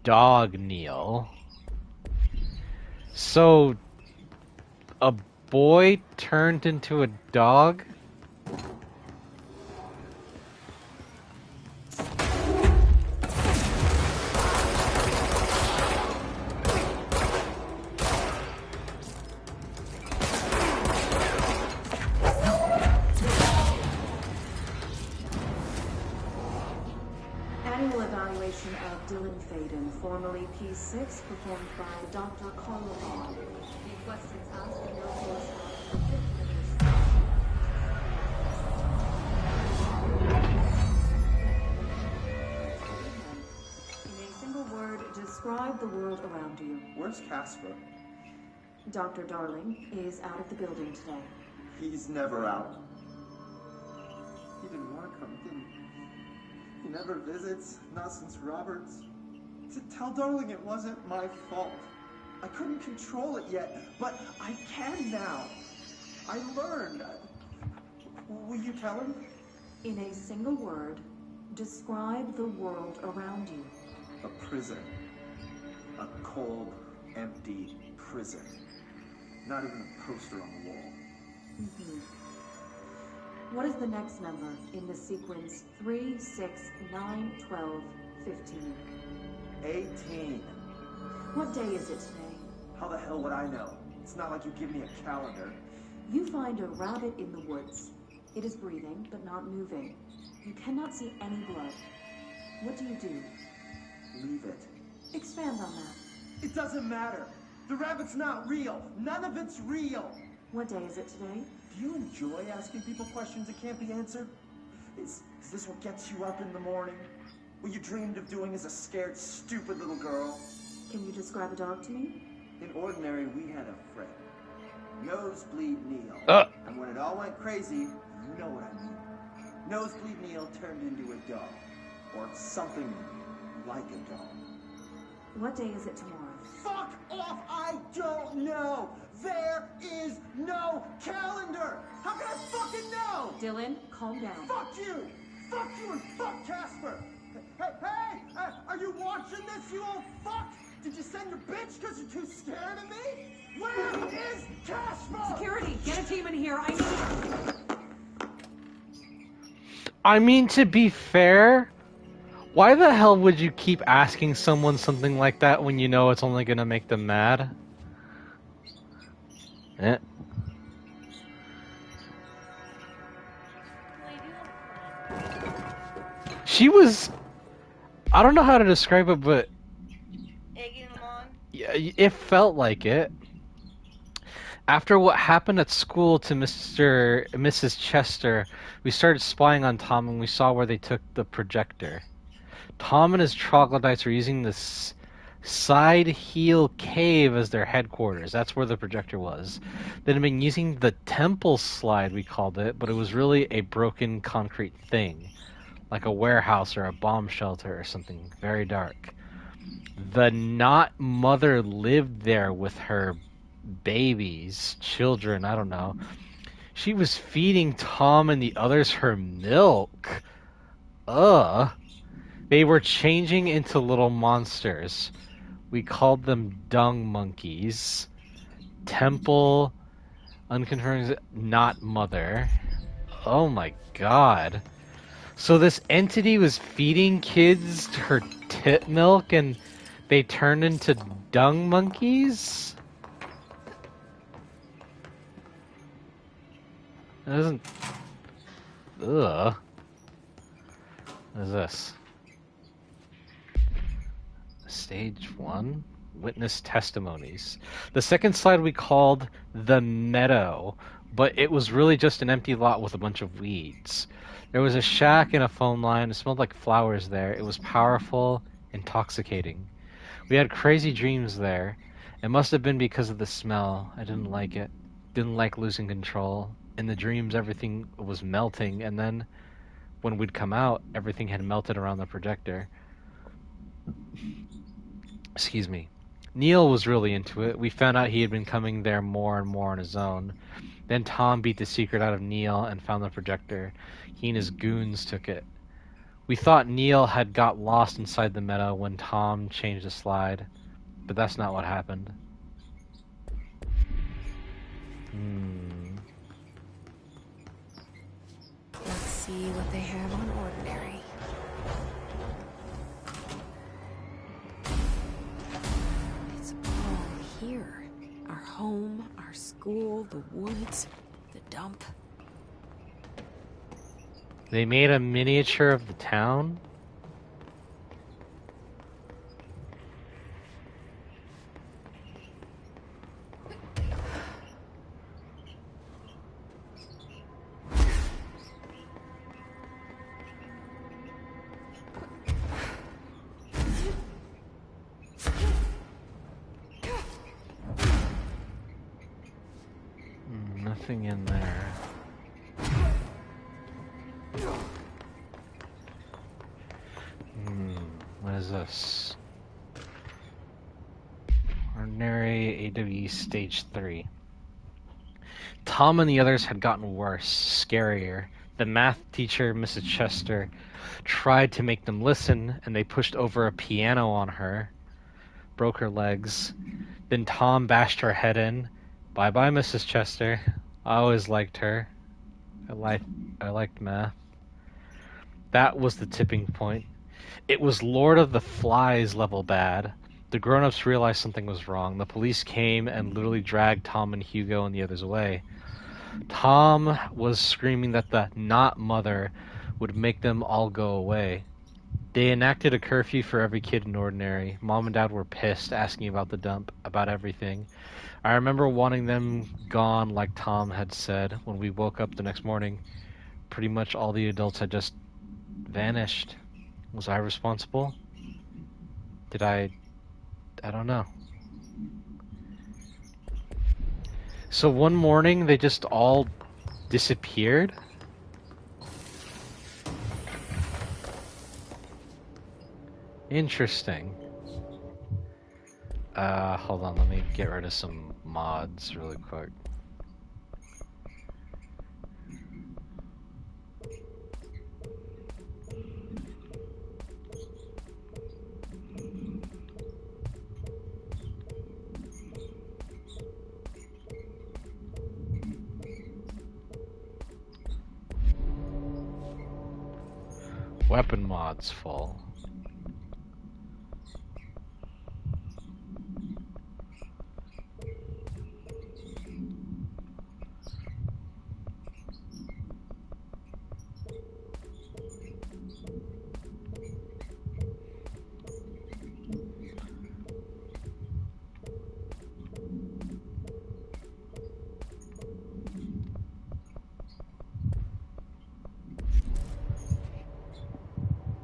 Dog Neil. So, a boy turned into a dog? Dylan Faden, formerly P6, performed by Dr. Carla Vaughn. The questions asked are no course In a single word, describe the world around you. Where's Casper? Dr. Darling is out of the building today. He's never out. He didn't want to come, did he? He never visits, not since Roberts. Tell Darling it wasn't my fault. I couldn't control it yet, but I can now. I learned. Will you tell him? In a single word, describe the world around you. A prison. A cold, empty prison. Not even a poster on the wall. Mm-hmm. What is the next number in the sequence 3, 6, 9, 12, 15? 18. What day is it today? How the hell would I know? It's not like you give me a calendar. You find a rabbit in the woods. It is breathing, but not moving. You cannot see any blood. What do you do? Leave it. Expand on that. It doesn't matter. The rabbit's not real. None of it's real. What day is it today? Do you enjoy asking people questions that can't be answered? Is this what gets you up in the morning? What you dreamed of doing as a scared, stupid little girl? Can you describe a dog to me? In Ordinary, we had a friend. Nosebleed Neil. And when it all went crazy, you know what I mean. Nosebleed Neil turned into a dog. Or something like a dog. What day is it tomorrow? Fuck off! I don't know! There is no calendar! How can I fucking know? Dylan, calm down. Fuck you! Fuck you and fuck Casper! Hey! Are you watching this, you old fuck? Did you send your bitch because you're too scared of me? Where is Casper? Security, get a team in here. I need... I mean, to be fair, why the hell would you keep asking someone something like that when you know it's only gonna make them mad? Eh. She was... I don't know how to describe it, but... Egging them on? Yeah, it felt like it. After what happened at school to Mrs. Chester, we started spying on Tom and we saw where they took the projector. Tom and his troglodytes were using this Side Heel Cave as their headquarters. That's where the projector was. They had been using the temple slide, we called it, but it was really a broken concrete thing, like a warehouse or a bomb shelter or something very dark. The not mother lived there with her babies, children, I don't know. She was feeding Tom and the others her milk. They were changing into little monsters. We called them dung monkeys. Temple, unconfirmed, not mother. Oh my god. So this entity was feeding kids her tit milk and they turned into dung monkeys? It doesn't... Ugh. What is this? Stage 1? Witness testimonies. The second slide we called The Meadow, but it was really just an empty lot with a bunch of weeds. There was a shack and a phone line. It smelled like flowers there. It was powerful, intoxicating. We had crazy dreams there. It must have been because of the smell. I didn't like it. Didn't like losing control. In the dreams, everything was melting, and then when we'd come out, everything had melted around the projector. Excuse me. Neil was really into it. We found out he had been coming there more and more on his own. Then Tom beat the secret out of Neil and found the projector. He and his goons took it. We thought Neil had got lost inside the meadow when Tom changed the slide, but that's not what happened. Let's see what they have on Ordinary. It's all here. Our home, our school, the woods, the dump. They made a miniature of the town? Nothing in there. What is this? Ordinary AWE Stage 3. Tom and the others had gotten worse, scarier. The math teacher, Mrs. Chester, tried to make them listen, and they pushed over a piano on her, broke her legs. Then Tom bashed her head in. Bye-bye, Mrs. Chester. I always liked her. I liked math. That was the tipping point. It was Lord of the Flies level bad. The grown-ups realized something was wrong. The police came and literally dragged Tom and Hugo and the others away. Tom was screaming that the not mother would make them all go away. They enacted a curfew for every kid in Ordinary. Mom and Dad were pissed, asking about the dump, about everything. I remember wanting them gone, like Tom had said. When we woke up the next morning, pretty much all the adults had just vanished. Was I responsible? Did I don't know. So one morning, they just all disappeared? Interesting. Hold on, let me get rid of some mods really quick. Weapon mods full.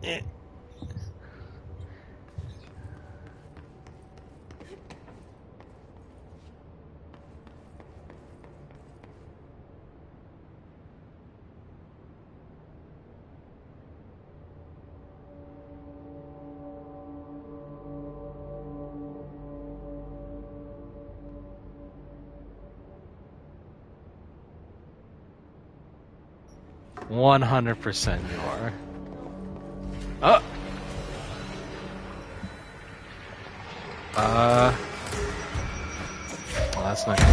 Eh. 100% you are. Oh! Well, that's not good.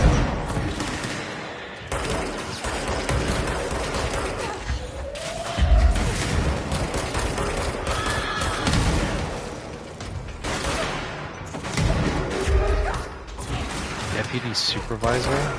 Deputy supervisor?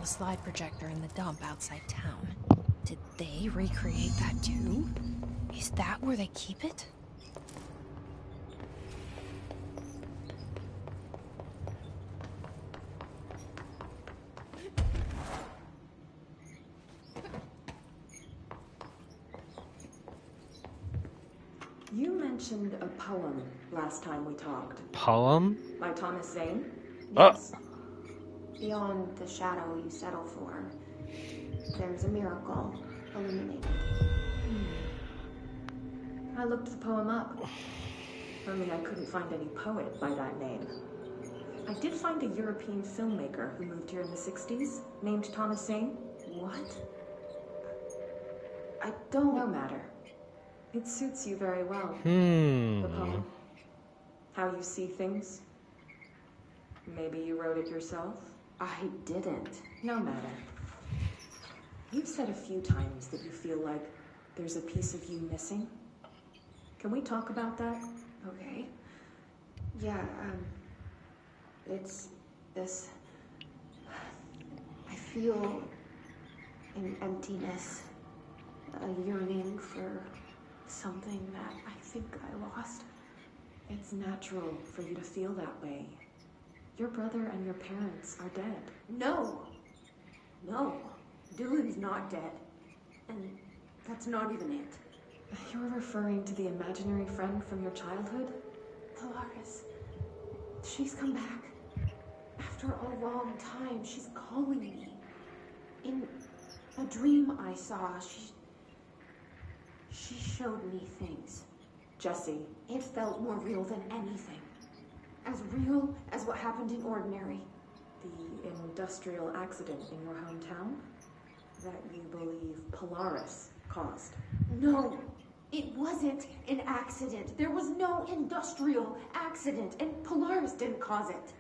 Slide projector in the dump outside town. Did they recreate that too? Is that where they keep it? You mentioned a poem last time we talked. Poem? By Thomas Zane? Yes. Beyond the shadow you settle for, there's a miracle illuminated. I looked the poem up. Only I couldn't find any poet by that name. I did find a European filmmaker who moved here in the 60s, named Thomas Zane. What? I don't know matter. It suits you very well. The poem. How you see things. Maybe you wrote it yourself? I didn't. No matter. You've said a few times that you feel like there's a piece of you missing. Can we talk about that? Okay. Yeah, it's this... I feel an emptiness, a yearning for something that I think I lost. It's natural for you to feel that way. Your brother and your parents are dead. No. Dylan's not dead. And that's not even it. You're referring to the imaginary friend from your childhood? Polaris. She's come back. After a long time, she's calling me. In a dream I saw, she showed me things. Jesse. It felt more real than anything. As real as what happened in Ordinary. The industrial accident in your hometown? That you believe Polaris caused? No, it wasn't an accident. There was no industrial accident, and Polaris didn't cause it.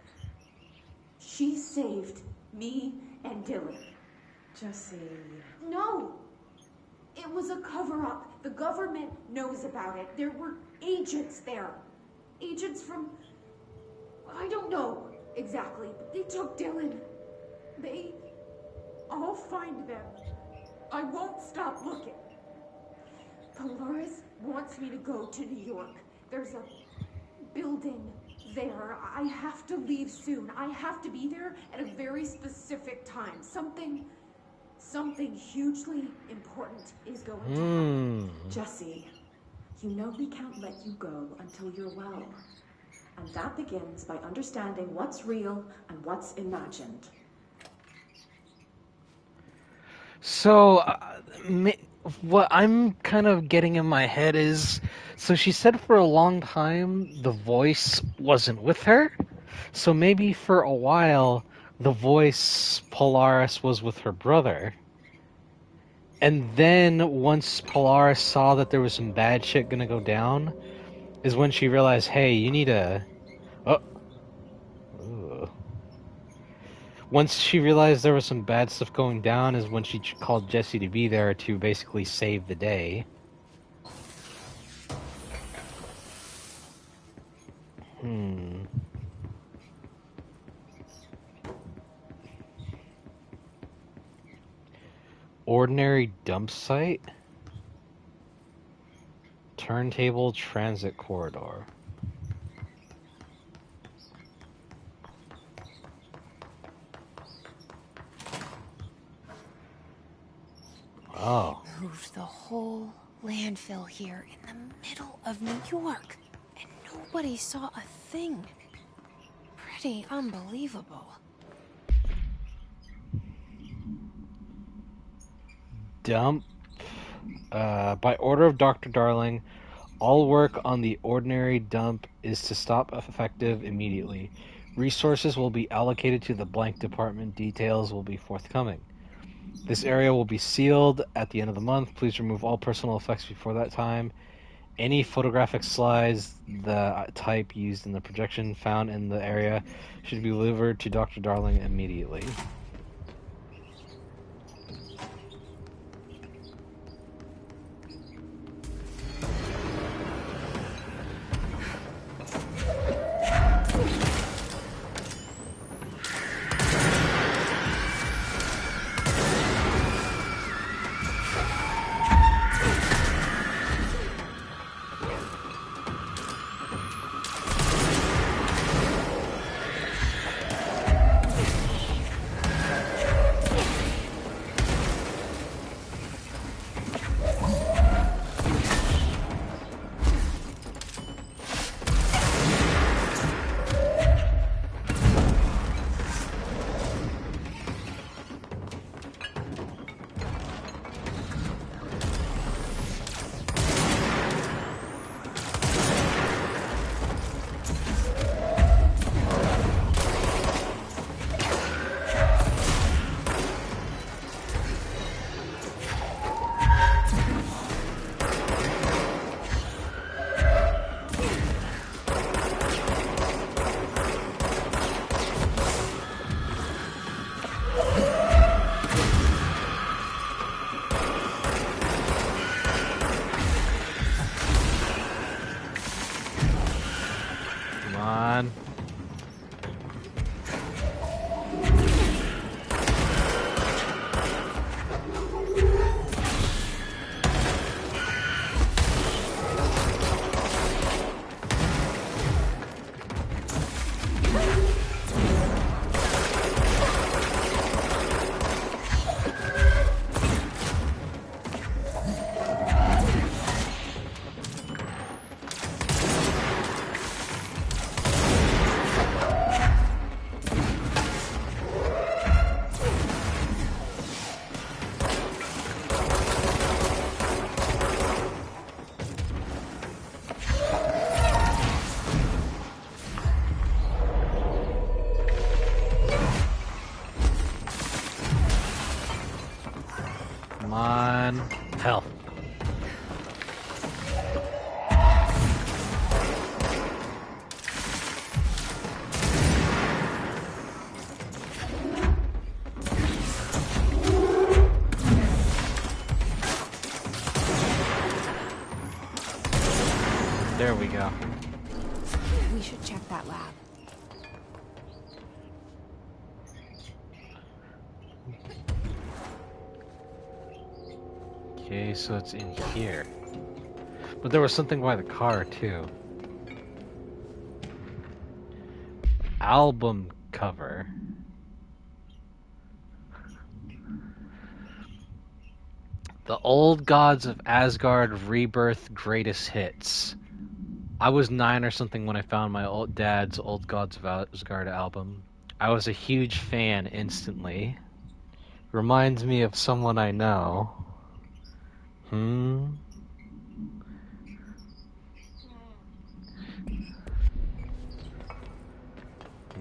She saved me and Dylan. Jesse... No! It was a cover-up. The government knows about it. There were agents there. Agents from... I don't know exactly, but they took Dylan. I'll find them. I won't stop looking. Polaris wants me to go to New York. There's a building there. I have to leave soon. I have to be there at a very specific time. Something hugely important is going to happen. Jesse, you know we can't let you go until you're well. And that begins by understanding what's real and what's imagined. So, what I'm kind of getting in my head is, so she said for a long time the voice wasn't with her. So maybe for a while the voice Polaris was with her brother. And then once Polaris saw that there was some bad shit gonna go down, is when she realized, hey, you need a... Oh. Ooh. Once she realized there was some bad stuff going down is when she called Jesse to be there to basically save the day. Ordinary dump site? Turntable transit corridor. Oh. Moved the whole landfill here in the middle of New York, and nobody saw a thing. Pretty unbelievable. Dump. By order of Dr. Darling, all work on the ordinary dump is to stop effective immediately. Resources will be allocated to the blank department. Details will be forthcoming. This area will be sealed at the end of the month. Please remove all personal effects before that time. Any photographic slides, the type used in the projection found in the area, should be delivered to Dr. Darling immediately. Hell. There we go. We should check that lab. Okay, so it's in here. But there was something by the car, too. Album cover. The Old Gods of Asgard Rebirth Greatest Hits. I was 9 or something when I found my dad's Old Gods of Asgard album. I was a huge fan instantly. Reminds me of someone I know.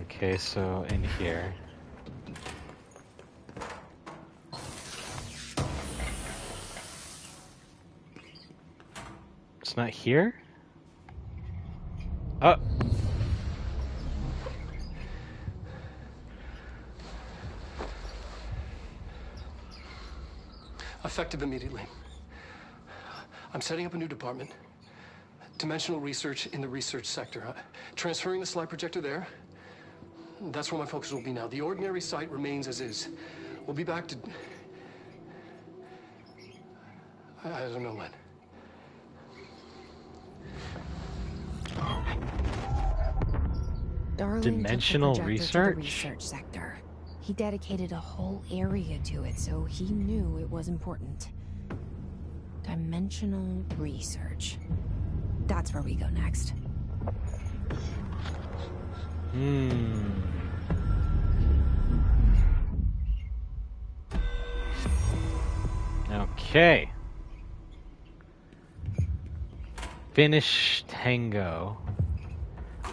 Okay, so in here. It's not here? Effective immediately. I'm setting up a new department. Dimensional research in the research sector. Transferring the slide projector there. That's where my focus will be now. The ordinary site remains as is. We'll be back to... I don't know when. Darling Dimensional took the projector research? to the research sector. He dedicated a whole area to it, so he knew it was important. Dimensional research. That's where we go next. Okay. Finish Tango.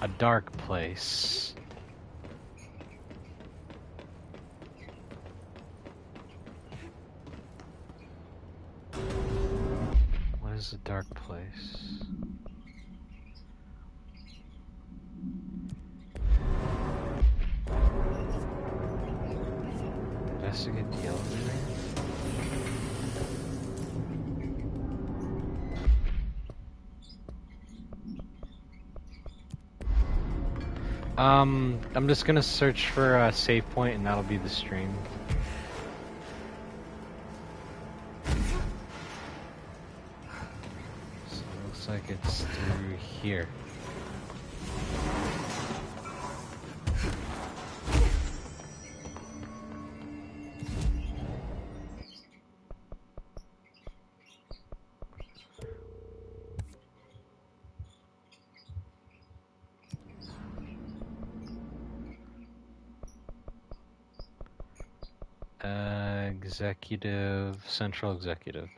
A dark place. What is a dark place? Investigate the elevator. I'm just gonna search for a save point and that'll be the stream. So it looks like it's through here. Executive, Central Executive.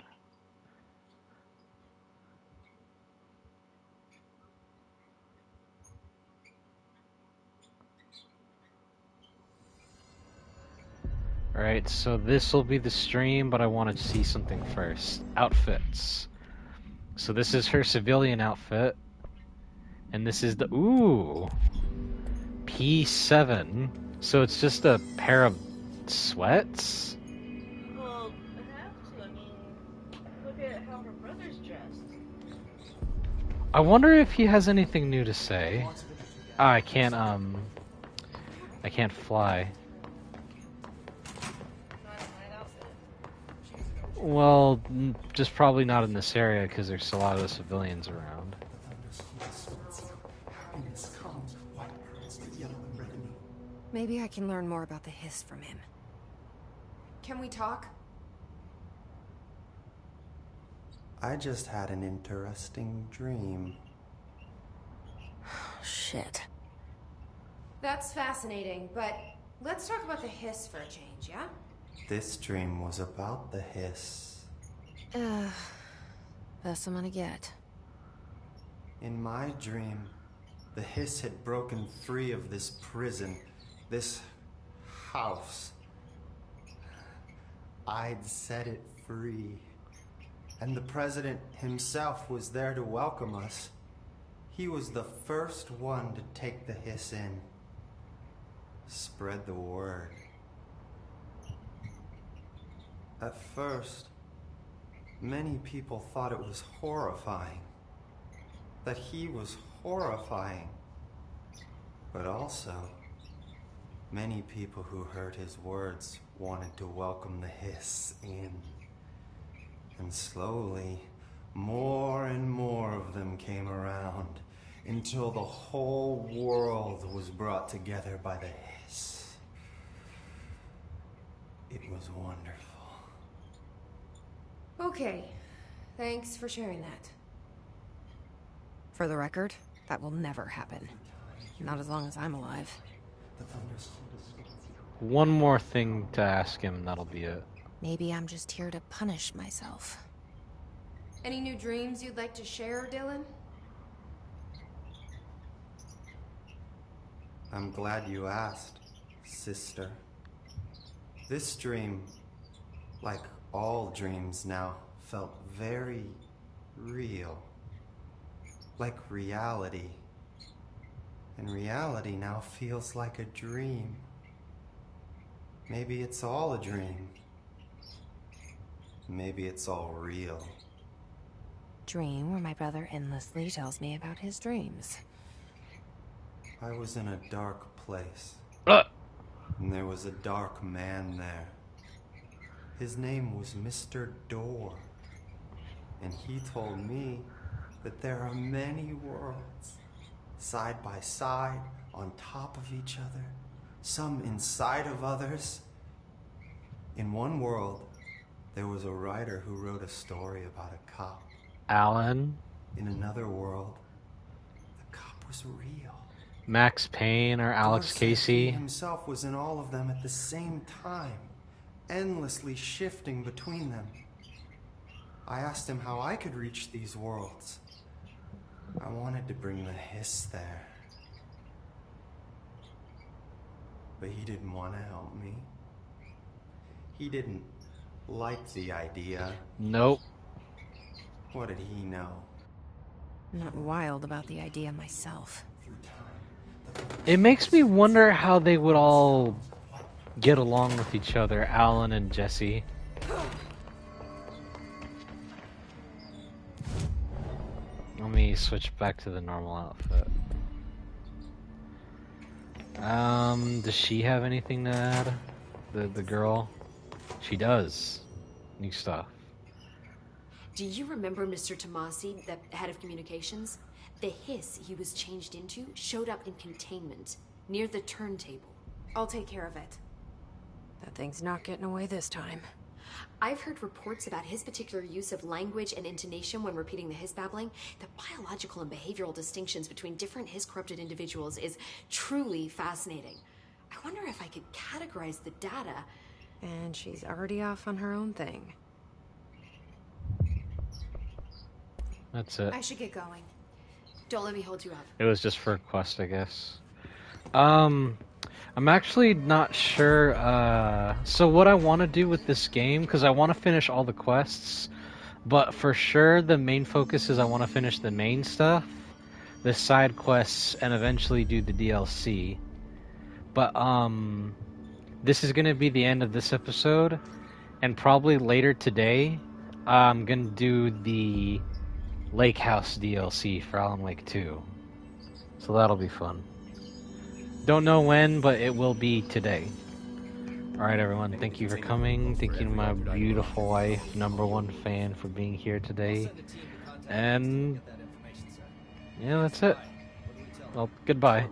Alright, so this will be the stream, but I want to see something first. Outfits. So this is her civilian outfit. And this is the... Ooh! P7. So it's just a pair of sweats? Well, it has to. I mean, look at how her brother's dressed. I wonder if he has anything new to say. Ah, I can't fly. Well, just probably not in this area because there's a lot of the civilians around. Maybe I can learn more about the hiss from him. Can we talk? I just had an interesting dream. Shit. That's fascinating, but let's talk about the hiss for a change, yeah? This dream was about the hiss. Best I'm gonna get. In my dream, the hiss had broken free of this prison, this house. I'd set it free. And the president himself was there to welcome us. He was the first one to take the hiss in. Spread the word. At first, many people thought it was horrifying. That he was horrifying. But also, many people who heard his words wanted to welcome the hiss in. And slowly, more and more of them came around until the whole world was brought together by the hiss. It was wonderful. Okay, thanks for sharing that. For the record, that will never happen. Not as long as I'm alive. one more thing to ask him, that'll be it. Maybe I'm just here to punish myself. Any new dreams you'd like to share, Dylan? I'm glad you asked, sister. This dream, like all dreams now, felt very real. Like reality. And reality now feels like a dream. Maybe it's all a dream. Maybe it's all real. Dream where my brother endlessly tells me about his dreams. I was in a dark place. And there was a dark man there. His name was Mr. Door. And he told me that there are many worlds, side by side, on top of each other, some inside of others. In one world, there was a writer who wrote a story about a cop. Alan? In another world, the cop was real. Max Payne or Alex Casey? He himself was in all of them at the same time, endlessly shifting between them. I asked him how I could reach these worlds. I wanted to bring the hiss there. But he didn't want to help me. He didn't like the idea. Nope. What did he know? I'm not wild about the idea myself. It makes me wonder how they would all get along with each other, Alan and Jesse. Let me switch back to the normal outfit. Does she have anything to add? The girl? She does. New stuff. Do you remember Mr. Tomasi, the head of communications? The hiss he was changed into showed up in containment, near the turntable. I'll take care of it. That thing's not getting away this time. I've heard reports about his particular use of language and intonation when repeating the hiss babbling. The biological and behavioral distinctions between different hiss-corrupted individuals is truly fascinating. I wonder if I could categorize the data. And she's already off on her own thing. That's it. I should get going. Don't let me hold you up. It was just for a quest, I guess. I'm actually not sure, so what I want to do with this game, because I want to finish all the quests, but for sure the main focus is I want to finish the main stuff, the side quests, and eventually do the DLC. But, this is going to be the end of this episode, and probably later today, I'm going to do the Lake House DLC for Alan Wake 2. So that'll be fun. Don't know when, but it will be today. Alright everyone, thank you for coming. Thank you to my beautiful wife, #1 fan, for being here today. And yeah, that's it. Well, goodbye.